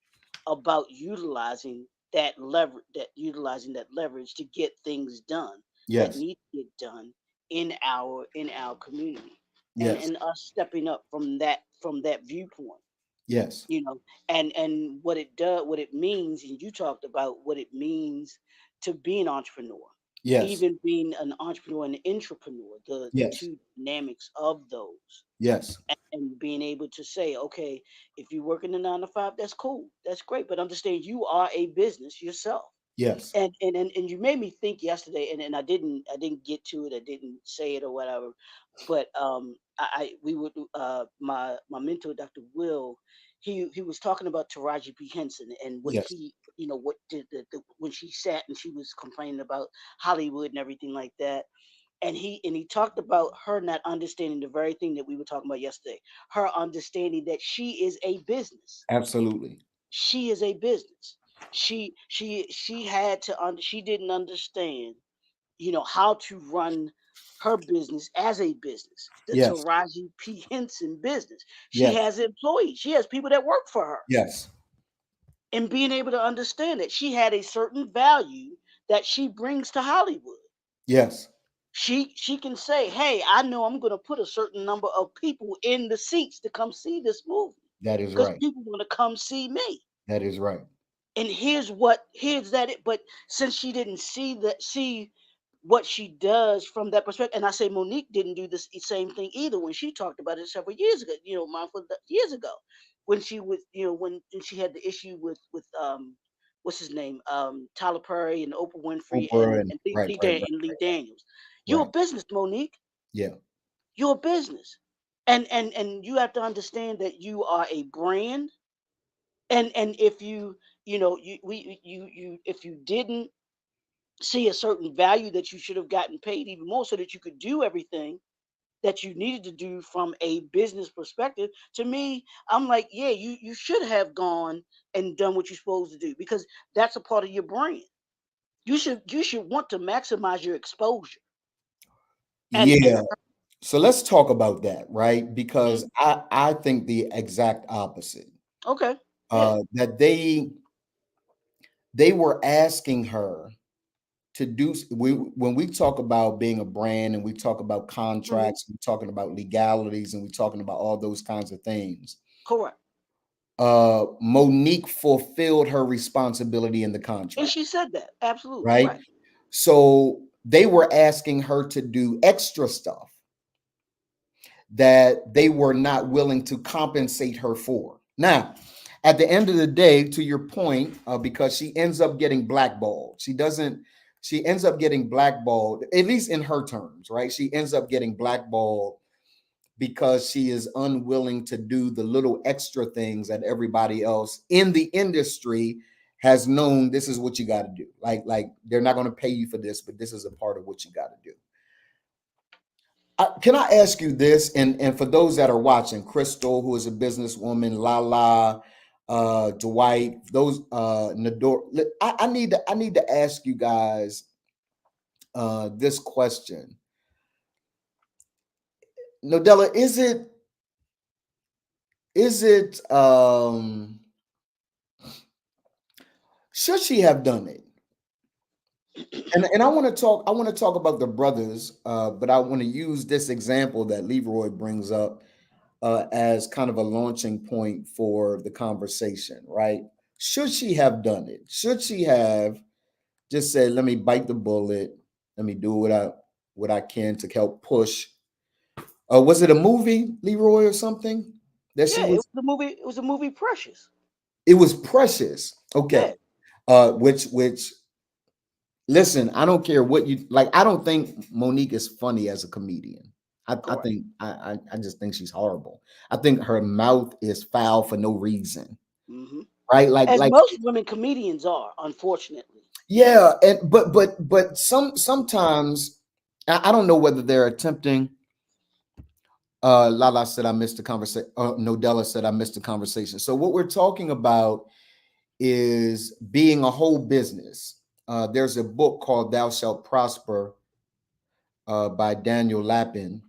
about utilizing that leverage to get things done that Yes. need to get done in our community, and Yes. us stepping up from that viewpoint, Yes. you know and what it means, and you talked about what it means to be an entrepreneur, Yes. even being an entrepreneur and entrepreneur, the Yes. two dynamics of those, Yes. and being able to say, okay, if you work in the 9 to 5, that's cool, that's great, but understand you are a business yourself. Yes. And you made me think yesterday, and I didn't get to it, I didn't say it or whatever, but I we would my mentor, Dr. Will, he was talking about Taraji P Henson, and what Yes. he what did when she sat and she was complaining about Hollywood and everything like that, and he talked about her not understanding the very thing that we were talking about yesterday, her understanding that she is a business. Absolutely. She is a business. She had to she didn't understand, how to run her business as a business, the Yes. Taraji P Henson business. She Yes. has employees, she has people that work for her, Yes. and being able to understand that she had a certain value that she brings to Hollywood. Yes. She can say, hey, I know I'm going to put a certain number of people in the seats to come see this movie, That is because right. people want to come see me. That is right. And here's that it but since she didn't see what she does from that perspective, and I say Monique didn't do this same thing either when she talked about it several years ago, mindful years ago, when she was when she had the issue with what's his name, Tyler Perry and Oprah Winfrey, Oprah and and and right, right, right, Lee Daniels. You're a right. business, Monique. Yeah. You're a business, and you have to understand that you are a brand. And if if you didn't see a certain value, that you should have gotten paid even more, so that you could do everything that you needed to do from a business perspective. To me, I'm like, yeah, you should have gone and done what you're supposed to do, because that's a part of your brand. You should want to maximize your exposure. And Yeah. So let's talk about that, right? Because Mhm. I think the exact opposite. Okay, yeah. That they were asking her to do when we talk about being a brand and we talk about Hmm. contracts, we're talking about legalities and we're talking about all those kinds of things. Correct. Monique fulfilled her responsibility in the And contract, she said that absolutely right? right. So they were asking her to do extra stuff that they were not willing to compensate her for. Now, at the end of the day, to your point, because she ends up getting blackballed, she ends up getting blackballed, at least in her terms, right? She ends up getting blackballed because she is unwilling to do the little extra things that everybody else in the industry has known this is what you got to do. Like they're not going to pay you for this, but this is a part of what you got to do. Can I ask you this? And for those that are watching, Crystal, who is a businesswoman, Lala, Dwight, those Nador, I need to ask you guys this question. Nodella, is it should she have done it? And I want to talk about the brothers, but I want to use this example that Leroy brings up as kind of a launching point for the conversation, right? Should she have done it? Should she have just said, "Let me bite the bullet. Let me do what I can to help push." Was it a movie, Leroy, or something that she Yeah, it was? was the movie. It was a movie, Precious. It was Precious. Yeah, Okay. Which listen, I don't care what you like. I don't think Monique is funny as a comedian. I correct. think I just think she's horrible. I think her mouth is foul for no reason. Hmm. Right? As Like most women comedians are, unfortunately. yeah, and but sometimes I don't know whether they're attempting. Lala said I missed the conversation. Nodella said I missed the conversation. So what we're talking about is being a whole business. There's a book called Thou Shalt Prosper by Daniel Lapin.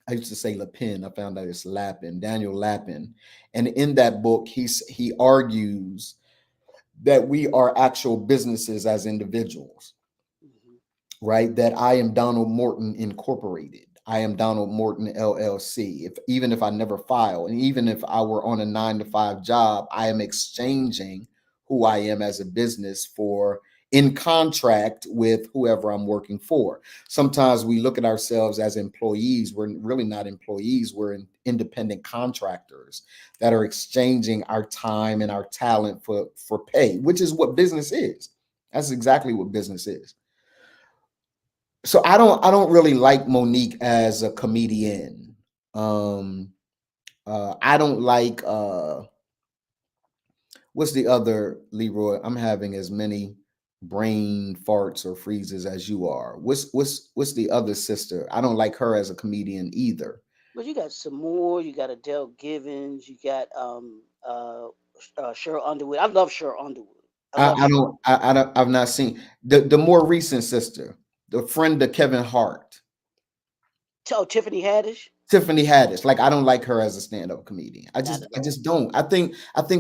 I used to say Lapin. I found out it's Lapin, Daniel Lapin. And in that book, he argues that we are actual businesses as individuals, Hmm. right? That I am Donald Morton Incorporated. I am Donald Morton LLC. If even if I never file, and even if I were on a 9 to 5 job, I am exchanging who I am as a business for in contract with whoever I'm working for. Sometimes we look at ourselves as employees. We're really not employees. We're independent contractors that are exchanging our time and our talent for pay, which is what business is. That's exactly what business is. So I don't really like Monique as a comedian. Um I don't like what's the other Leroy? I'm having as many brain farts or freezes as you are. What's the other sister? I don't like her as a comedian either. But you got some more. You got Adele Givens. You got Cheryl Underwood. I love Cheryl Underwood. I love I Cheryl. don't I don't I've not seen the more recent sister, the friend of Kevin Hart. Oh, Tiffany Haddish. Tiffany Haddish. Like I don't like her as a stand-up comedian. Not at I all. just don't. I think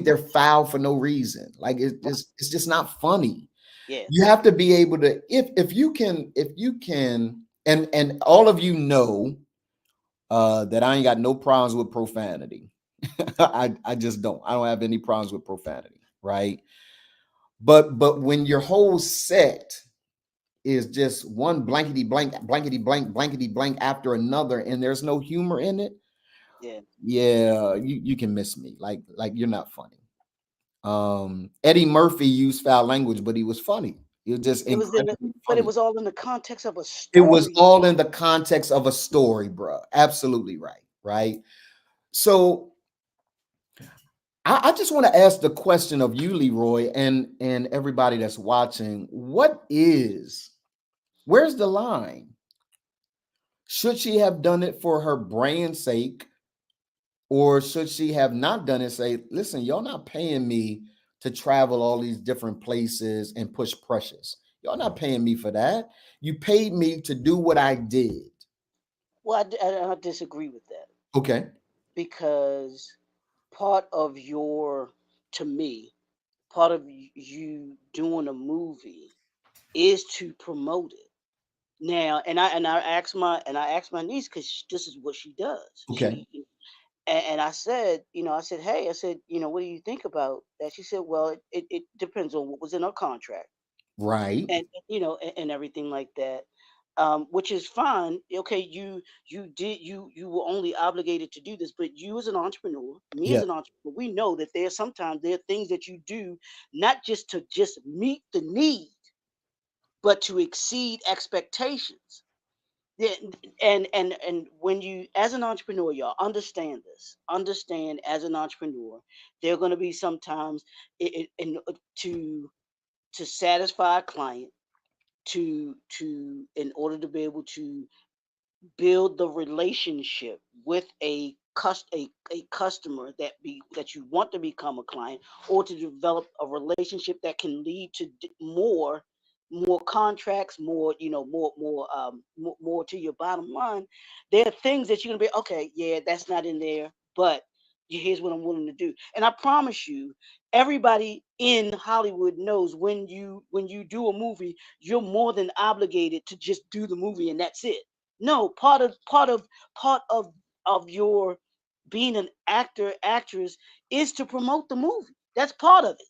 they're foul for no reason. Like it's just not funny. Yeah. You have to be able to if you can and all of you know that I ain't got no problems with profanity. I just don't. I don't have any problems with profanity, right? But when your whole set is just one blankety blank, blankety blank, blankety blank after another, and there's no humor in it, Yeah. yeah, you can miss me. Like you're not funny. Eddie Murphy used foul language, but he was funny. He was just It was in the, incredibly but it funny. was all in the context of a It was story. all in the context of a story, bro. Absolutely right. Right. So I just want to ask the question of you, Leroy, and everybody that's watching. Where's the line? Should she have done it for her brand's sake, or should she have not done it? Say, listen, y'all not paying me to travel all these different places and push Precious. Y'all not paying me for that. You paid me to do what I did. Well, I disagree with that Okay. because part of your, to me, part of you doing a movie is to promote it. Now, and I asked my niece because this is what she does. Okay. And I said, I said, hey, I said, what do you think about that? She said, well, it depends on what was in our contract Right. and everything like that. Which is fine. Okay, you were only obligated to do this, but you as an entrepreneur, me Yeah. as an entrepreneur, we know that there are things that you do not just to just meet the need, but to exceed expectations. Yeah, and when you, as an entrepreneur, y'all understand this. Understand, as an entrepreneur, there are going to be sometimes to satisfy a client, in order to be able to build the relationship with a customer that you want to become a client, or to develop a relationship that can lead to more contracts, more, more to your bottom line. There are things that you're gonna be, okay, yeah, that's not in there, but here's what I'm willing to do. And I promise you, everybody in Hollywood knows, when you do a movie, you're more than obligated to just do the movie and that's it. No, part of your being an actor, actress, is to promote the movie. That's part of it.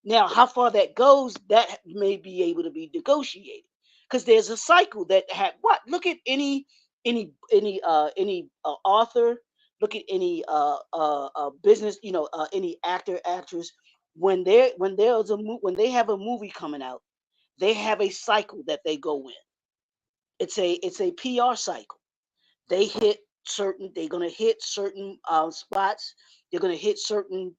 Now, how far that goes, that may be able to be negotiated, because there's a cycle that had what. Look at any author. Look at any business. Any actor, actress. When they have a movie coming out, they have a cycle that they go in. It's a PR cycle. They're going to hit certain spots. They're going to hit certain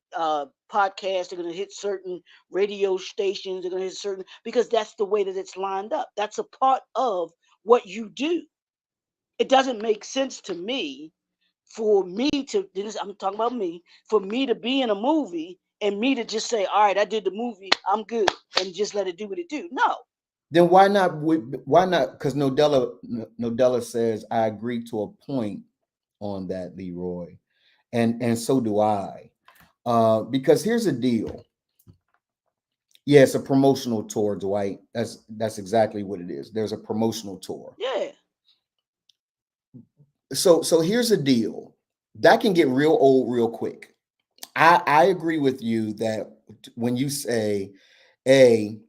podcasts. They're going to hit certain radio stations. They're going to hit certain, because that's the way that it's lined up. That's a part of what you do. It doesn't make sense to me for me to I'm talking about me, for me to be in a movie and me to just say, all right, I did the movie, I'm good, and just let it do what it do. No. Then why not? Why not? Because Nodella says, I agree to a point on that, Leroy, and so do I. Because here's the deal. Yeah, it's a promotional tour, Dwight. That's exactly what it is. There's a promotional tour. Yeah. So here's the deal. That can get real old real quick. I agree with you that when you say, a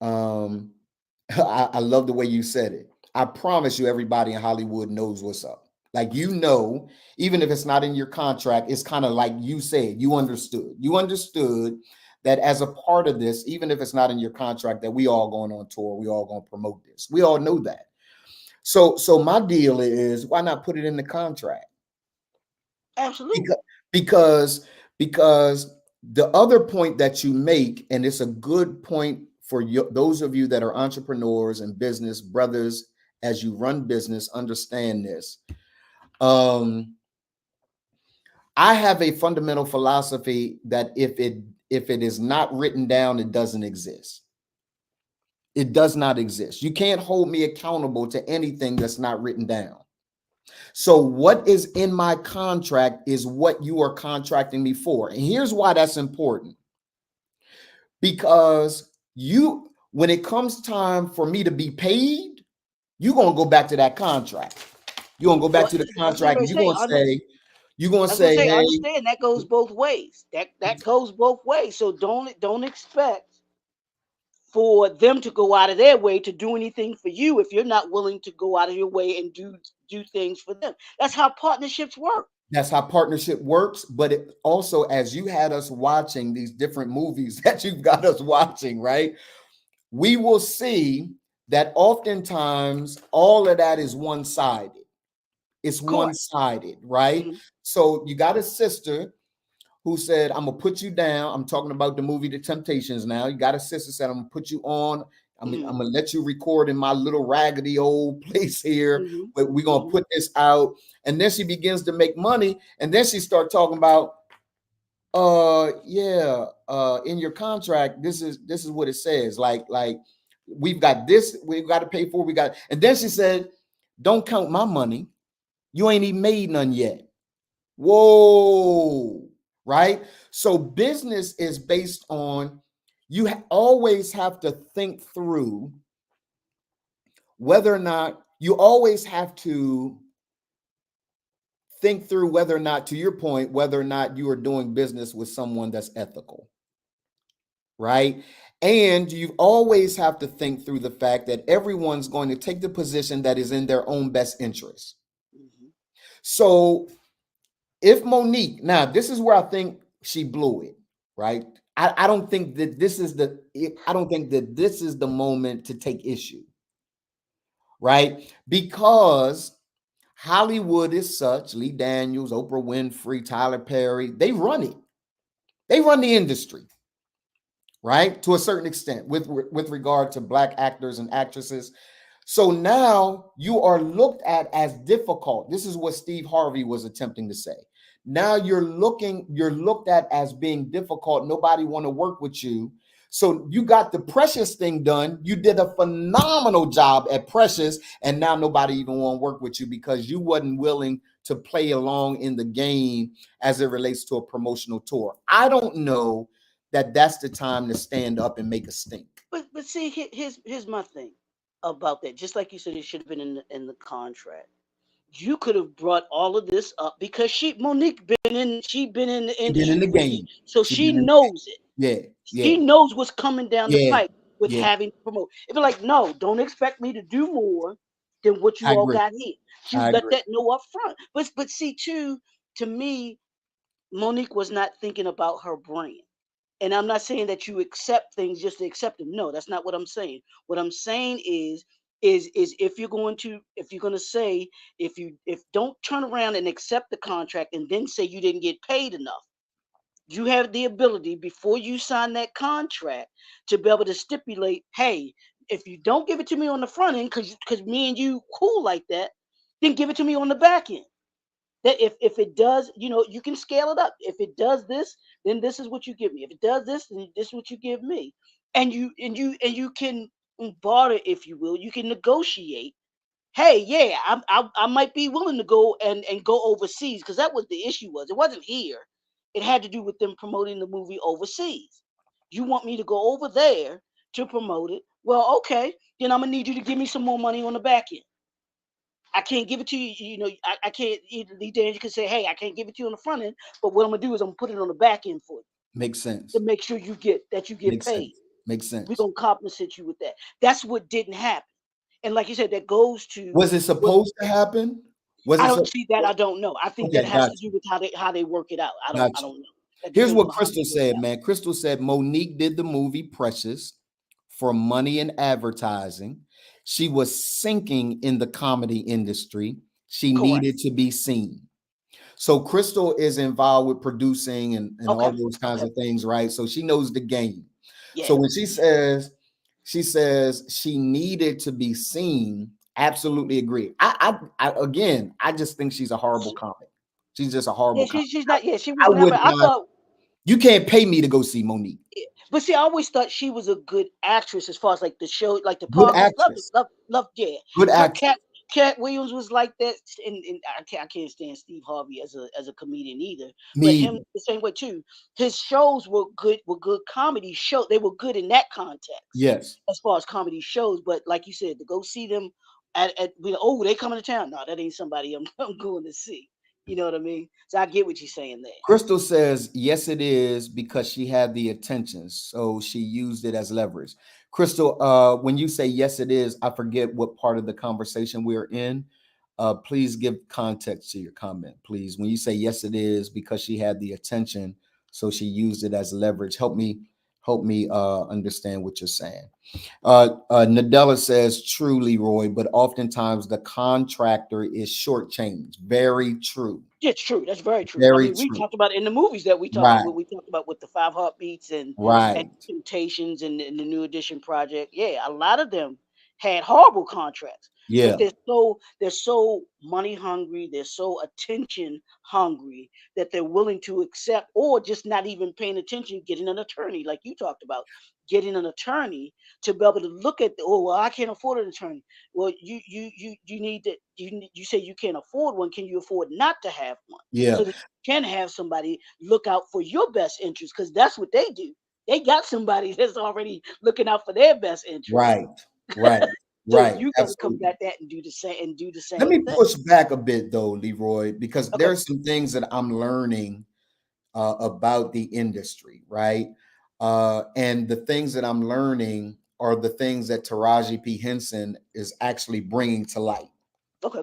I love the way you said it. I promise you, everybody in Hollywood knows what's up. Like, even if it's not in your contract, it's kind of like you said, you understood. You understood that as a part of this, even if it's not in your contract, that we all going on tour, we all going to promote this. We all know that. So my deal is, why not put it in the contract? Absolutely. Because the other point that you make, and it's a good point for those of you that are entrepreneurs and business brothers, as you run business, understand this. I have a fundamental philosophy that if it is not written down, it doesn't exist. It does not exist. You can't hold me accountable to anything that's not written down. So what is in my contract is what you are contracting me for. And here's why that's important. Because when it comes time for me to be paid, you're going to go back to that contract. You're going to go back to the contract, and you're going to say, hey, understand, that goes both ways. That goes both ways. So don't expect for them to go out of their way to do anything for you if you're not willing to go out of your way and do things for them. That's how partnerships work. That's how partnership works. But it also, as you had us watching these different movies that you've got us watching, right? We will see that oftentimes all of that is one-sided. It's one-sided, right? Mm-hmm. So you got a sister who said, I'm going to put you down. I'm talking about the movie The Temptations now. You got a sister said, I'm going to put you on. I'm going to let you record in my little raggedy old place here, but we're going to put this out. And then she begins to make money. And then she starts talking about, in your contract, this is what it says. Like we've got this, we've got to pay for, and then she said, don't count my money. You ain't even made none yet. Whoa. Right? So business is based on, you always have to think through whether or not, to your point, whether or not you are doing business with someone that's ethical. Right? And you always have to think through the fact that everyone's going to take the position that is in their own best interest. So if Monique, now this is where I think she blew it, right? I don't think that this is I don't think that this is the moment to take issue, right? Because Hollywood is such, Lee Daniels, Oprah Winfrey, Tyler Perry, they run it. They run the industry, right? To a certain extent with regard to Black actors and actresses. So now you are looked at as difficult. This is what Steve Harvey was attempting to say. Now you're looked at as being difficult. Nobody want to work with you. So you got the Precious thing done. You did a phenomenal job at Precious, and now nobody even want to work with you because you wasn't willing to play along in the game as it relates to a promotional tour. I don't know that that's the time to stand up and make a stink. But see, here's my thing about that. Just like you said, it should have been in the contract. You could have brought all of this up because Monique been in the She been in industry the for years, game. so She she been in, knows it. yeah, She yeah, knows what's coming down the yeah, pipe with yeah. having to promote. It'd be like, no, don't expect me to do more than what I you all agree. got here. She I let agree. that know up front. But see, too, to me, Monique was not thinking about her brand. And I'm not saying that you accept things just to accept them. No, that's not what I'm saying. What I'm saying is if you're going to say if don't turn around and accept the contract and then say you didn't get paid enough. You have the ability before you sign that contract to be able to stipulate, hey, if you don't give it to me on the front end because me and you cool like that, then give it to me on the back end. That if it does, you can scale it up. If it does this, then this is what you give me. If it does this, then this is what you give me. And you can barter, if you will. You can negotiate. Hey, yeah, I might be willing to go and go overseas because that was the issue. It wasn't here. It had to do with them promoting the movie overseas. You want me to go over there to promote it? Well, okay, then I'm gonna need you to give me some more money on the back end. I can't give it to you. I can't. Lee Daniels can say, "Hey, I can't give it to you on the front end," but what I'm gonna do is I'm gonna put it on the back end for you Makes sense. to make sure you get Makes paid. sense. Makes We're sense. gonna compensate you with that. That's what didn't happen. And like you said, that goes to Was it what supposed to happen? Was I it don't so? see that. I don't know. I think that Okay, has got to do you. with how they work it out. I don't Got I you. don't know. That Here's depends what on how Crystal they work it said, out. man. Crystal said Monique did the movie Precious for money and advertising. She was sinking in the comedy industry. She Correct. needed to be seen. So Crystal is involved with producing and all Okay. those kinds Okay. of things, right? So she knows the game. Yeah. So when she says she needed to be seen, absolutely agree. I again, I just think she's a horrible comic. She's just a Yeah. horrible comic. She's not. Yeah. She I wasn't would happy. I not. thought. You can't pay me to go see Monique. But see, I always thought she was a good actress as far as like the show, like the Good Parkers. Love it, actress. love. Yeah, Good actress. Cat Williams was like that, and I can't stand Steve Harvey as a comedian either. Me But him either. the same way too. His shows were good comedy show. They were good in that context Yes. as far as comedy shows. But like you said, to go see them oh, they coming to town. No, that ain't somebody I'm going to see. You know what I mean? So I get what you're saying there. Crystal says, yes, it is because she had the attention. So she used it as leverage. Crystal, when you say yes, it is, I forget what part of the conversation we're in. Please give context to your comment, please. When you say yes, it is because she had the attention, so she used it as leverage. Help me understand what you're saying. Nadella says, true, Leroy, but oftentimes the contractor is shortchanged. Very true. It's true. That's very true. I Very mean, we true. talked about it in the movies that Right. we talked about with the Five Heartbeats and Right. Temptations and the New Edition project. Yeah, a lot of them had horrible contracts, but Yeah. they're so money hungry. They're so attention hungry that they're willing to accept or just not even paying attention, getting an attorney, like you talked about, getting an attorney to be able to look at well, I can't afford an attorney. Well, you need that. You say you can't afford one. Can you afford not to have one Yeah. so that you can have somebody look out for your best interest? Because that's what they do. They got somebody that's already looking out for their best interest. Right. Right. So Right. you got to Absolutely. combat that and do the same Let same me thing. push back a bit though, Leroy, because Okay. there's some things that I'm learning about the industry, right? And the things that I'm learning are the things that Taraji P. Henson is actually bringing to light. Okay.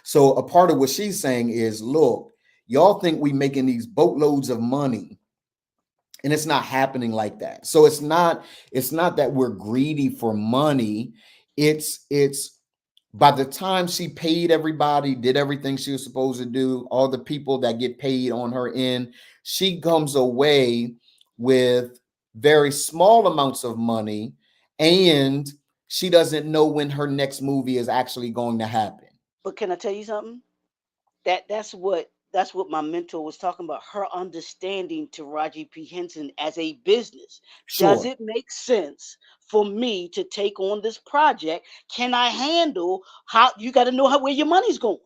So a part of what she's saying is, look, y'all think we making these boatloads of money And it's not happening like that. So it's not that we're greedy for money. It's by the time she paid everybody, did everything she was supposed to do, all the people that get paid on her end, she comes away with very small amounts of money, and she doesn't know when her next movie is actually going to happen. But can I tell you something? That's what my mentor was talking about. Her understanding to Raji P. Henson as a business. Does Sure. it make sense for me to take on this project? Can I handle how you got to know where your money's going?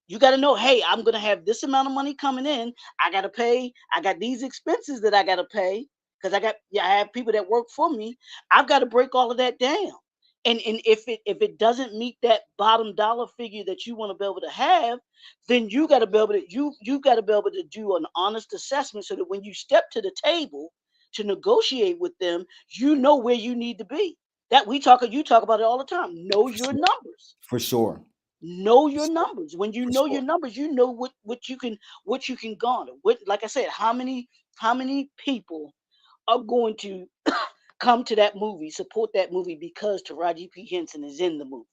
You got to know, hey, I'm going to have this amount of money coming in. I got to pay. I got these expenses that I got to pay because I have people that work for me. I've got to break all of that down. And if it doesn't meet that bottom dollar figure that you want to be able to have, then you got to be able to do an honest assessment so that when you step to the table to negotiate with them, you know where you need to be. That you talk about it all the time. Know For your sure. numbers. For sure. Know For your sure. numbers. When you For know your sure. numbers, you know what you can garner. What, like I said, how many people are going to come to that movie, support that movie because Taraji P. Henson is in the movie.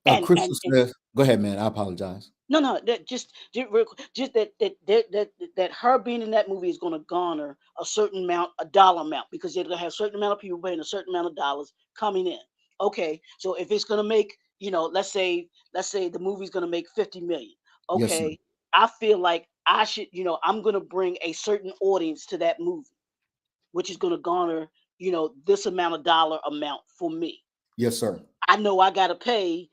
And Crystal and says, go ahead, man. I apologize. no, no, that just real quick, just that her being in that movie is going to garner a certain amount, a dollar amount, because they're going to have a certain amount of people paying a certain amount of dollars coming in. Okay, so if it's going to make, let's say the movie's going to make 50 million. Yes, sir. Okay, I feel like I should, I'm going to bring a certain audience to that movie, which is going to garner, this amount of dollar amount for me. Yes, sir. I know I gotta pay,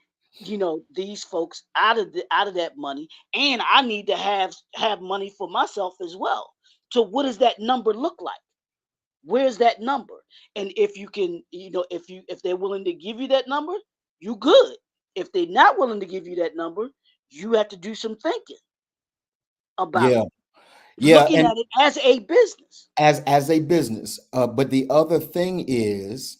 these folks out of that money, and I need to have money for myself as well. So what does that number look like? Where's that number? And if you can, if they're willing to give you that number, you good. If they're not willing to give you that number, you have to do some thinking about Yeah. it, Yeah. looking And at it as a business. as a business. But the other thing is,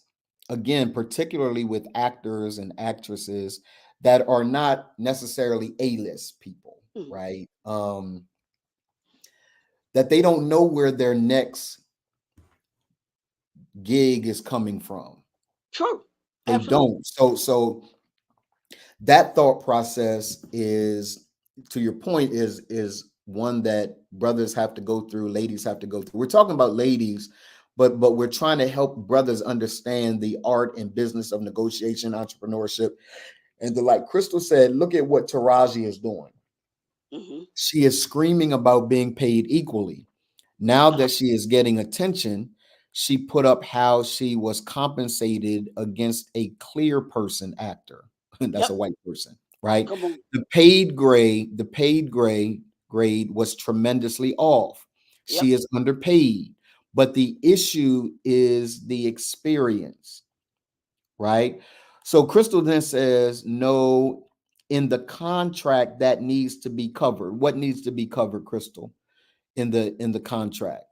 again, particularly with actors and actresses that are not necessarily A-list people, Mhm. right? That they don't know where their next gig is coming from. True, They absolutely. don't. So that thought process is, to your point, is one that brothers have to go through, ladies have to go through. We're talking about ladies, but we're trying to help brothers understand the art and business of negotiation, entrepreneurship, and the, like Crystal said, look at what Taraji is doing. Hmm. She is screaming about being paid equally. Now Uh-huh. that she is getting attention, she put up how she was compensated against a clear person actor. That's a Yep. white person, right? Come on. The paid grade was tremendously off. Yep. She is underpaid. But the issue is the experience, right? So Crystal then says, no, in the contract that needs to be covered. What needs to be covered, Crystal, in the contract?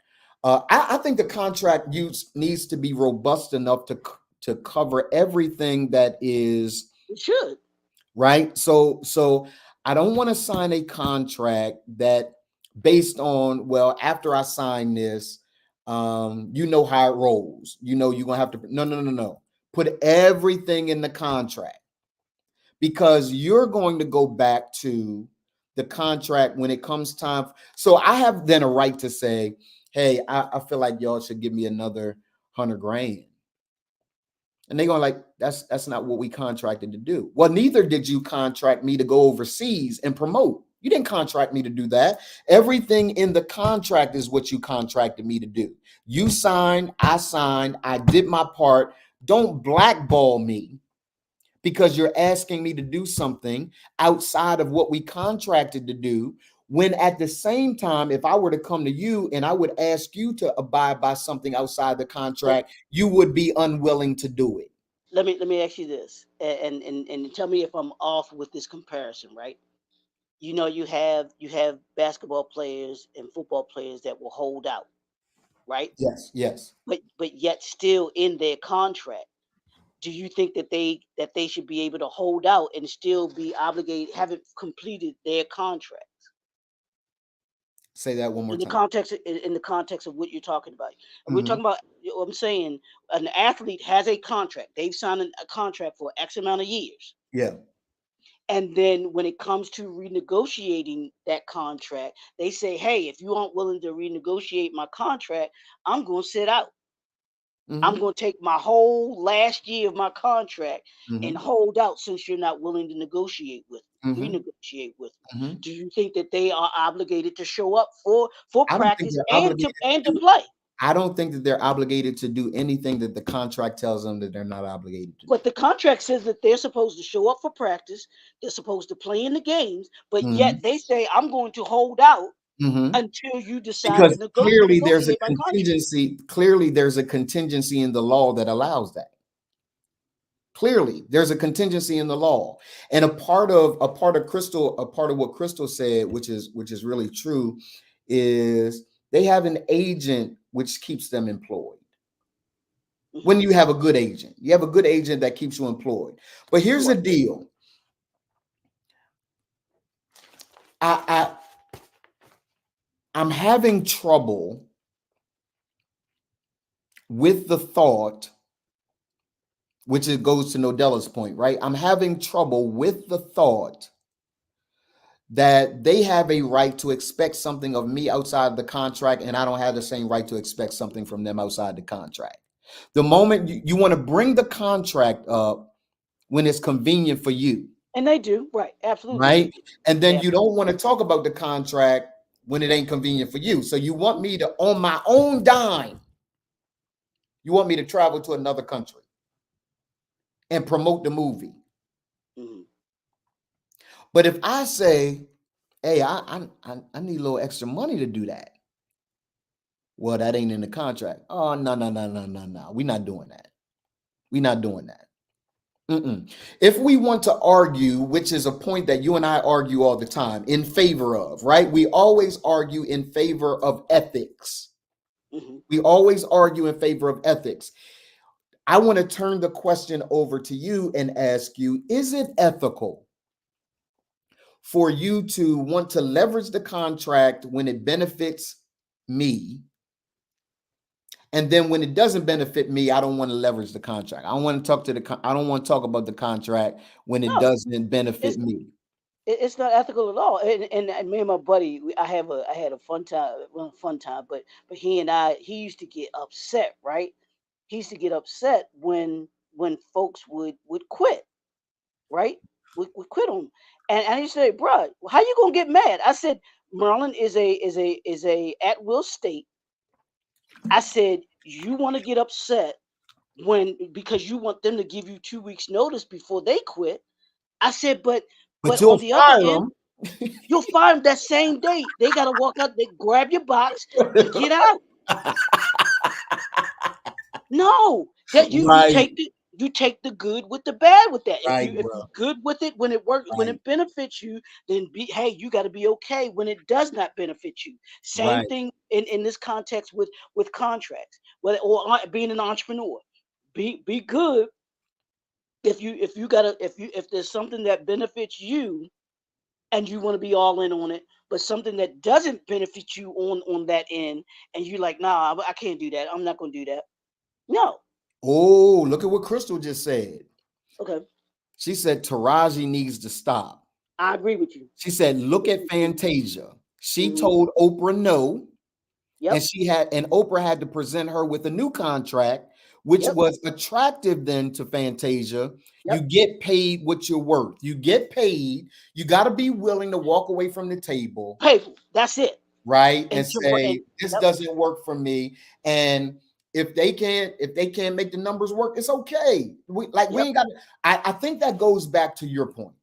I think the contract needs to be robust enough to cover everything that is It should. right. So I don't want to sign a contract that based on, well, after I sign this, you know how it rolls. You know you're gonna have to, no, no, no, no. Put everything in the contract, because you're going to go back to the contract when it comes time. So I have then a right to say, hey, I feel like y'all should give me another 100 grand. And they're going, like, that's not what we contracted to do. Well, neither did you contract me to go overseas and promote. You didn't contract me to do that. Everything in the contract is what you contracted me to do. You signed, I did my part. Don't blackball me because you're asking me to do something outside of what we contracted to do. When at the same time, if I were to come to you and I would ask you to abide by something outside the Let, contract, you would be unwilling to do it. let me ask you this, and tell me if I'm off with this comparison, right? You have basketball players and football players that will hold out, right? Yes, yes. But yet still in their contract. Do you think that they should be able to hold out and still be obligated, haven't completed their contract? Say that one more in the time. context in the context of what you're talking about. And we're Mhm. talking about, what I'm saying, an athlete has a contract. They've signed a contract for X amount of years. Yeah. And then when it comes to renegotiating that contract, they say, hey, if you aren't willing to renegotiate my contract, I'm going to sit out. I'm Mhm. going to take my whole last year of my contract and Mhm. hold out since you're not willing to negotiate with Mhm. renegotiate with me. Mhm. Do you think that they are obligated to show up for I don't think practice they're and obligated to to do play? I don't think that they're obligated to do anything that the contract tells them that they're not obligated to do. But the contract says that they're supposed to show up for practice, they're supposed to play in the games, but yet Mhm. they say I'm going to hold out Mhm. until you decide to Because renegotiate my contract. clearly there's a contingency in the law that allows that. Clearly, there's a contingency in the law. And a part of what Crystal said, which is really true, is they have an agent which keeps them employed. Mhm. When you have a good agent, you have a good agent that keeps you employed. But here's the Right. deal. I I'm having trouble with the thought, which it goes to Nodella's point, right? I'm having trouble with the thought that they have a right to expect something of me outside the contract, and I don't have the same right to expect something from them outside the contract. The moment you want to bring the contract up when it's convenient for you, And they do, right? Absolutely, they right? do. And then you Absolutely. don't want to talk about the contract when it ain't convenient for you. So you want me to, on my own dime, you want me to travel to another country and promote the movie. Mhm. But if I say, hey, I need a little extra money to do that. Well, that ain't in the contract. Oh, no, no, no, no, no, no. We're not doing that. We're not doing that. Mm-mm. If we want to argue, which is a point that you and I argue all the time, in favor of, right? We always argue in favor of ethics. Mhm. We always argue in favor of ethics. I want to turn the question over to you and ask you, is it ethical for you to want to leverage the contract when it benefits me? And then when it doesn't benefit me, I don't want to leverage the contract. I don't want to talk to I don't want to talk about the contract when it No, doesn't benefit it's me. it's not ethical at all. And me and my buddy, I had a fun time, well, fun time, but he used to get upset, right? He used to get upset when folks would quit, right? Would quit on him. And he said, "Bruh, how you gonna get mad?" I said, "Maryland is a at will state." I said, "You want to get upset when because you want them to give you 2 weeks notice before they quit." I said, But but on you'll the other fire end, them. you'll fire them that same day. They gotta walk out, they grab your box and get out. No, that Right, you take the good with the bad with that. right, If bro. you're good with it when it works, when Right, it benefits you, then hey, you got to be okay when it does not benefit you. Same right. thing in this context with contracts, whether or being an entrepreneur. Be good if you gotta if there's something that benefits you and you want to be all in on it, but something that doesn't benefit you on that end, and you're like, nah, I can't do that. I'm not gonna do that. No. Oh, look at what Crystal just said. Okay. She said Taraji needs to stop. I agree with you. She said, look at Fantasia. She Hmm. told Oprah no, and Yep. Oprah had to present her with a new contract, which Yep. was attractive then to Fantasia. You Yep. get paid what you're worth. You get paid. You got to be willing to walk away from the table, Painful. That's it. right? And And and say, this yep. doesn't work for me. And if they can't make the numbers work, it's okay. We Yep. ain't got I think that goes back to your point.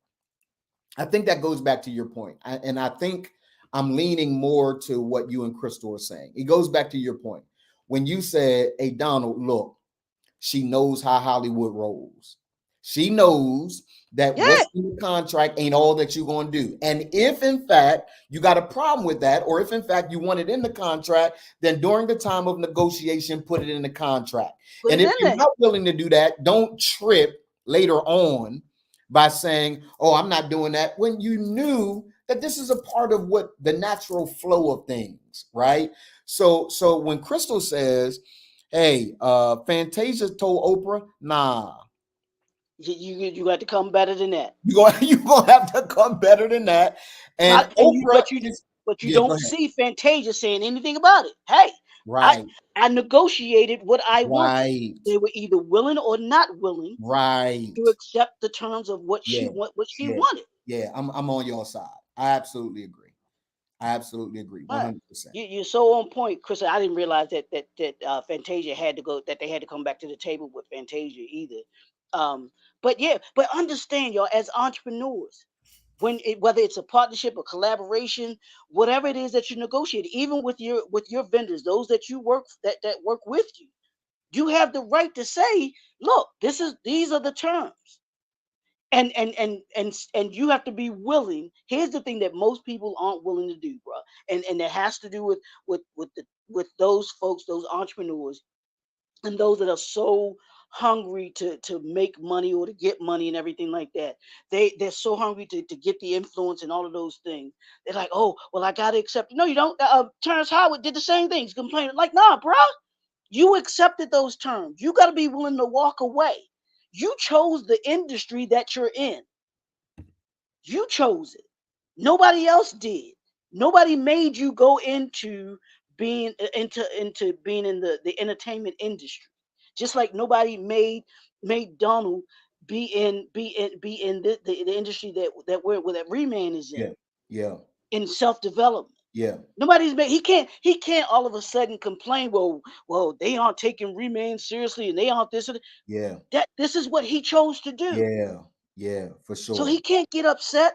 I think that goes back to your point. And I think I'm leaning more to what you and Crystal are saying. It goes back to your point. When you said, hey, Donald, look, she knows how Hollywood rolls. She knows that Yeah. what's in the contract ain't all that you're going to do. And if, in fact, you got a problem with that, or if, in fact, you want it in the contract, then during the time of negotiation, put it in the contract. Put And it if in you're there. not willing to do that, don't trip later on by saying, oh, I'm not doing that, when you knew that this is a part of what the natural flow of things, right? So when Crystal says, hey, Fantasia told Oprah, nah, You got to come better than that. you gonna have to come better than that. And Oprah But you yeah, go don't ahead. see Fantasia saying anything about it. Hey, Right, I negotiated what I wanted. right, They were either willing or not willing right. to accept the terms of what Yeah, she yeah, wanted. yeah. I'm on your side. I absolutely agree. I absolutely agree. All right. 100%. You're so on point, Chris. I didn't realize that Fantasia had to go, that they had to come back to the table with Fantasia either. But yeah, but understand, y'all, as entrepreneurs, whether it's a partnership or collaboration, whatever it is that you negotiate, even with your vendors, those that you that work with you, you have the right to say, look, these are the terms. And you have to be willing. Here's the thing that most people aren't willing to do, bro. And that has to do with those folks, those entrepreneurs, and those that are so hungry to make money or to get money and everything like that. They're so hungry to get the influence and all of those things. They're like, oh, well, I gotta accept it. No, you don't. Terrence Howard did the same thing. He's complaining, like, nah, bro. You accepted those terms. You got to be willing to walk away. You chose the industry that you're in. You chose it. Nobody else did. Nobody made you go into being into being in the entertainment industry. Just like nobody made Donald be in the industry that Reman is Yeah, yeah, in self-development. yeah, Nobody's made he can't all of a sudden complain, well, they aren't taking Reman seriously and they aren't this and yeah, that. This is what he chose to do. yeah, yeah, for So sure. he can't get upset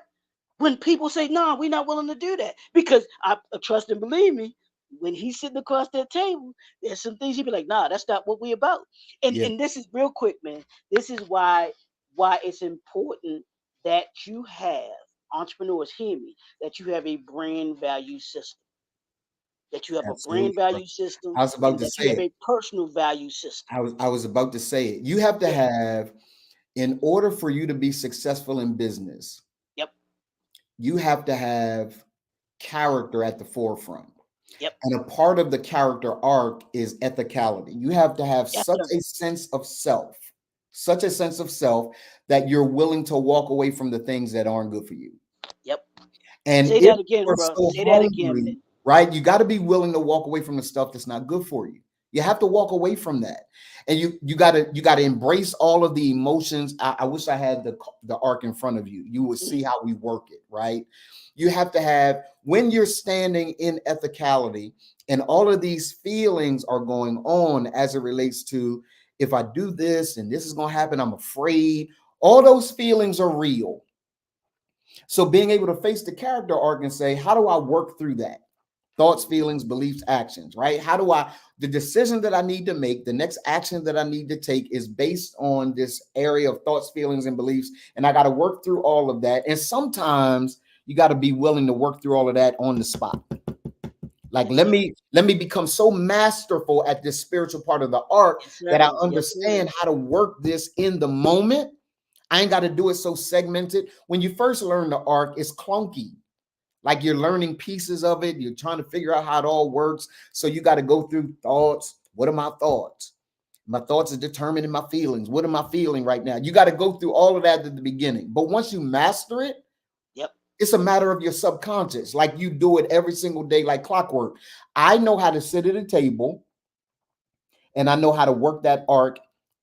when people say, "No, we're not willing to do that." Because I trust and believe me, when he's sitting across that table, there's some things he'd be like, "Nah, that's not what we're about." And Yeah, and this is real quick, man. This is why it's important that you have entrepreneurs, hear me, that you have a brand value system, that you have a absolutely, brand bro. value system, I was about and to that you say have it. a personal value system. I was about to say it. You have to Yeah. have, in order for you to be successful in business, Yep. you have to have character at the forefront. Yep. And a part of the character arc is ethicality. You have to have Yes, such sir. a sense of self, such a sense of self that you're willing to walk away from the things that aren't good for you. Yep. And Say if that again, you're bro. so Say that again, hungry, man. right, you got to be willing to walk away from the stuff that's not good for you. You have to walk away from that. And you gotta embrace all of the emotions. I wish I had the arc in front of you. You would see how we work it, right? You have to have, when you're standing in ethicality and all of these feelings are going on as it relates to, if I do this and this is going to happen, I'm afraid. All those feelings are real. So being able to face the character arc and say, how do I work through that? Thoughts, feelings, beliefs, actions, right? How do the decision that I need to make, the next action that I need to take is based on this area of thoughts, feelings, and beliefs. And I got to work through all of that. And sometimes you got to be willing to work through all of that on the spot. Like, Yes, let sir. me become so masterful at this spiritual part of the art Yes, that I sir. Yes, sir. understand how to work this in the moment. I ain't got to do it so segmented. When you first learn the arc, it's clunky. Like, you're learning pieces of it. You're trying to figure out how it all works. So you got to go through thoughts. What are my thoughts? My thoughts are determining my feelings. What am I feeling right now? You got to go through all of that at the beginning. But once you master it, Yep. it's a matter of your subconscious. Like, you do it every single day like clockwork. I know how to sit at a table and I know how to work that arc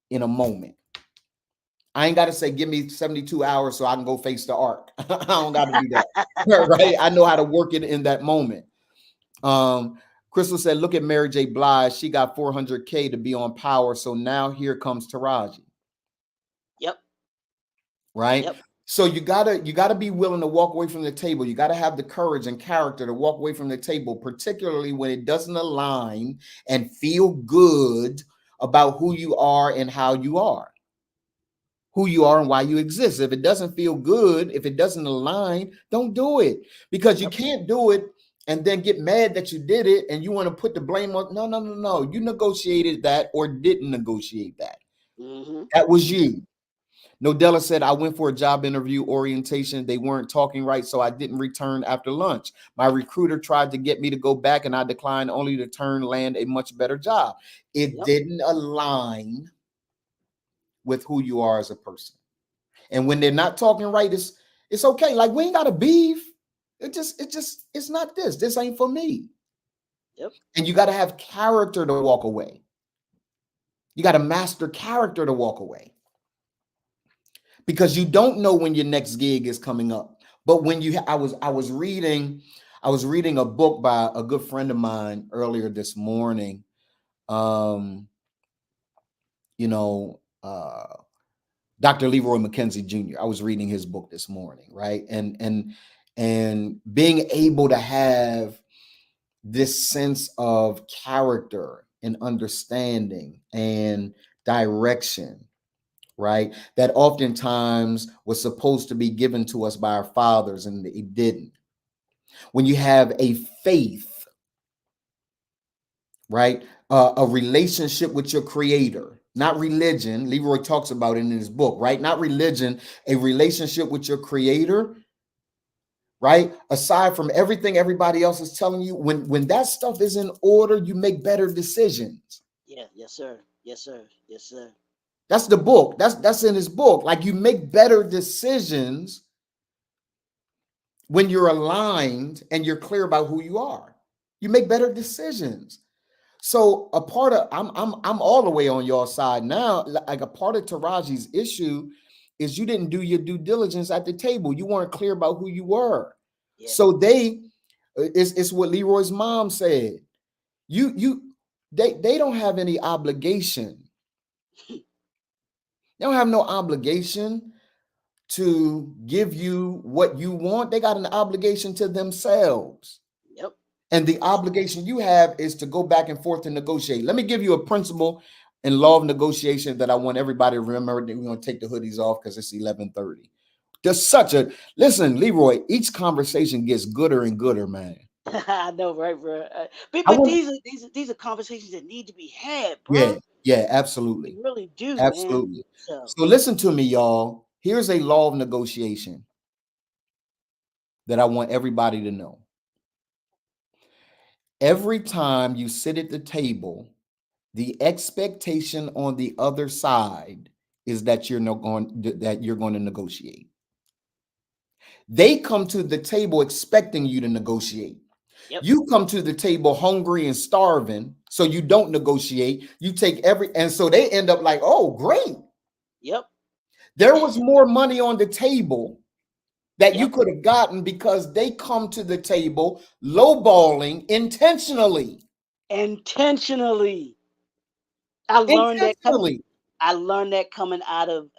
in a moment. I ain't got to say, give me 72 hours so I can go face the arc. I don't got to do that. Right? I know how to work it in that moment. Crystal said, look at Mary J. Blige. She got 400K to be on Power. So now here comes Taraji. Yep. Right? Yep. So you gotta be willing to walk away from the table. You gotta have the courage and character to walk away from the table, particularly when it doesn't align and feel good about who you are and how you are. Who you are and why you exist. If it doesn't feel good, if it doesn't align, don't do it, because you Yep. can't do it and then get mad that you did it and you want to put the blame on. No. You negotiated that or didn't negotiate that. Mm-hmm. That was you. Nodella said, I went for a job interview orientation. They weren't talking right, so I didn't return after lunch. My recruiter tried to get me to go back, and I declined only to land a much better job. It didn't align with who you are as a person. And when they're not talking right, it's okay. Like, we ain't got to beef. It's not this. This ain't for me. Yep. And you got to have character to walk away. You got to master character to walk away. Because you don't know when your next gig is coming up. But when I was reading a book by a good friend of mine earlier this morning. Dr. Leroy McKenzie Jr. I was reading his book this morning, right? And being able to have this sense of character and understanding and direction, right? That oftentimes was supposed to be given to us by our fathers, and it didn't. When you have a faith, right? A relationship with your creator, not religion. Leroy talks about it in his book, right? Not religion, a relationship with your creator, right? Aside from everything everybody else is telling you, when that stuff is in order, you make better decisions. Yeah, yes, sir. Yes, sir. Yes, sir. That's the book. That's in his book. Like, you make better decisions when you're aligned and you're clear about who you are. You make better decisions. So a part of I'm all the way on your side now. Like, a part of Taraji's issue is you didn't do your due diligence at the table. You weren't clear about who you were. Yeah. So it's what Leroy's mom said. They don't have any obligation. They don't have no obligation to give you what you want. They got an obligation to themselves. Yep. And the obligation you have is to go back and forth to negotiate. Let me give you a principle in law of negotiation that I want everybody to remember. We're going to take the hoodies off because it's 11:30. There's listen, Leroy, each conversation gets gooder and gooder, man. I know, right, bro? But these are conversations that need to be had, bro. Yeah, absolutely. They really do, Absolutely. man. So listen to me, y'all. Here's a law of negotiation that I want everybody to know. Every time you sit at the table, the expectation on the other side is that you're going to negotiate. They come to the table expecting you to negotiate. Yep. You come to the table hungry and starving, so you don't negotiate. You take and so they end up like, oh, great. Yep. There was more money on the table that you could have gotten because they come to the table lowballing intentionally. I learned that coming out of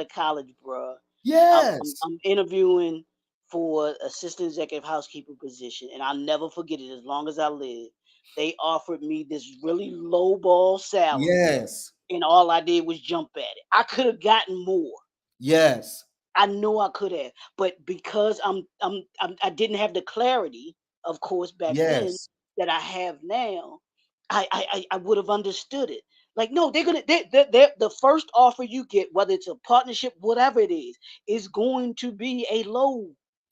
college, bro. Yes. I'm interviewing for assistant executive housekeeper position, and I'll never forget it as long as I live. They offered me this really low ball salary. Yes. And all I did was jump at it. I could have gotten more. Yes. I know I could have, but because I didn't have the clarity, of course, back then that I have now, I would have understood it. Like, no, they're the first offer you get, whether it's a partnership, whatever it is going to be a low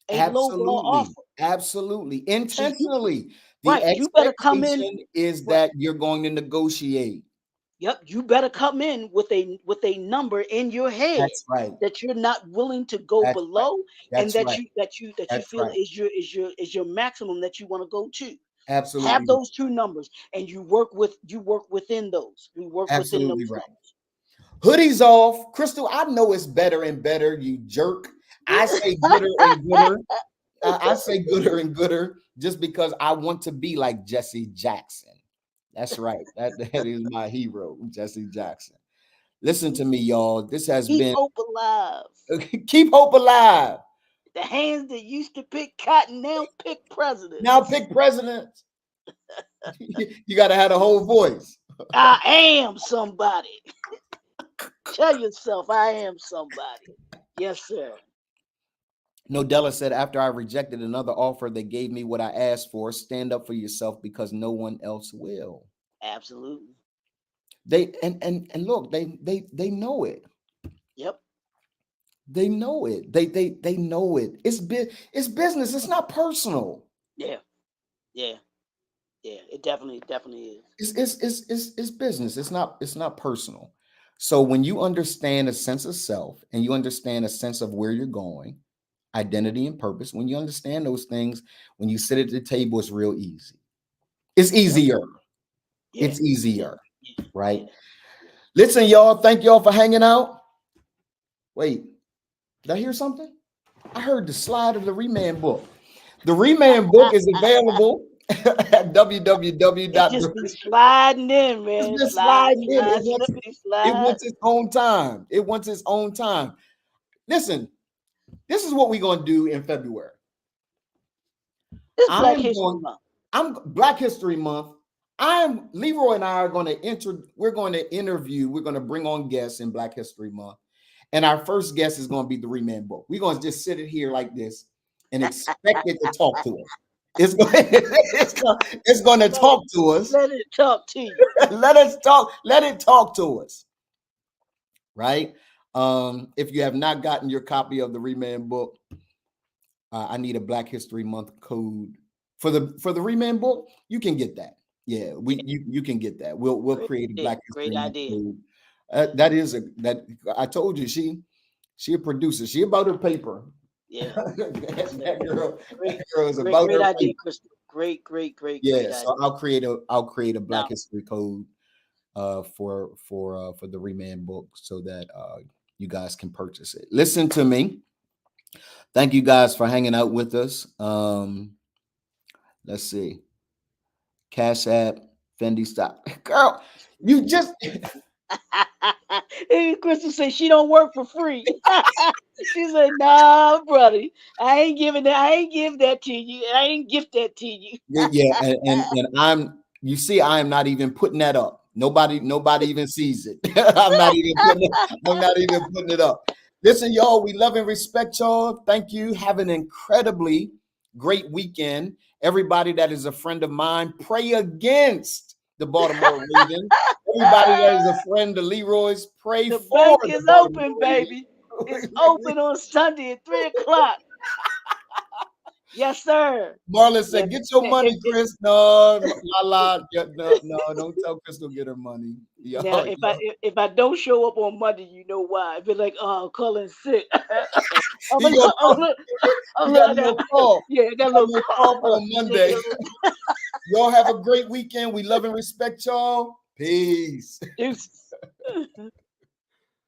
ball offer. Absolutely. Intentionally. So you better come in is that you're going to negotiate. Yep, you better come in with a number in your head. That's right. That you're not willing to go below, and that you feel is your maximum that you want to go to. Absolutely. Have those two numbers, and you work within those. We work Absolutely within those numbers. Hoodies off, Crystal. I know it's better and better. You jerk. I say gooder and gooder. I say gooder and gooder just because I want to be like Jesse Jackson. That's right. That is my hero, Jesse Jackson. Listen to me, y'all. This has been hope alive. Keep hope alive. The hands that used to pick cotton now pick presidents. Now pick presidents. You got to have a whole voice. I am somebody. Tell yourself I am somebody. Yes, sir. Nodella said, after I rejected another offer, they gave me what I asked for. Stand up for yourself because no one else will. Absolutely. They and look, they know it. Yep. They know it. They know it. It's business. It's not personal. Yeah, yeah, yeah. It definitely is. It's business. It's not personal. So when you understand a sense of self and you understand a sense of where you're going, identity and purpose, when you understand those things, when you sit at the table, it's real easy. It's Yep. easier. Yeah, It's easier, yeah, right? yeah. Listen, y'all, thank y'all for hanging out. Wait, did I hear something? I heard the slide of the Reman book. The Reman book is available at It www. just be sliding in, It's man. been Slide, sliding in. slide, slippity It slide. wants its own time. It wants its own time. Listen, this is what we're going to do in February. It's Black History Month. I'm Black History Month. Leroy and I are going to we're going to interview, we're going to bring on guests in Black History Month. And our first guest is going to be the Reman book. We're going to just sit it here like this and expect it to talk to us. It's going to talk to us. Let it talk to you. Let it talk to us. Right? If you have not gotten your copy of the Reman book, I need a Black History Month code for the Reman book. You can get that. Yeah, you can get that. We'll create a Black History Month code. That I told you she a producer. She about her paper. Yeah, that girl is great, about great her idea, paper. Crystal. Great Yeah, idea. so I'll create a Black History code for the Reman book so that you guys can purchase it. Listen to me. Thank you guys for hanging out with us. Let's see. Cash App, Fendi stock. Girl, you just Hey, Crystal said she don't work for free. She said, "Nah, brother, I ain't give that to you. I ain't gift that to you." yeah, and I am not even putting that up. Nobody even sees it. I'm not even putting it up. Listen, y'all, we love and respect y'all. Thank you. Have an incredibly great weekend. Everybody that is a friend of mine, pray against the Baltimore Ravens. Everybody that is a friend of Leroy's, pray The for bank the is Baltimore open, Ravens. baby. It's open on Sunday at 3:00. Yes, sir. Marlon said, Yeah, "Get your money, Chris." No, no, don't tell Crystal get her money. now, if I don't show up on Monday, you know why? Be like, "Oh, Cullen's sick." I'm You a got little, a little call. yeah, I got a A little little call call. for Monday. Y'all have a great weekend. We love and respect y'all. Peace. Deuces.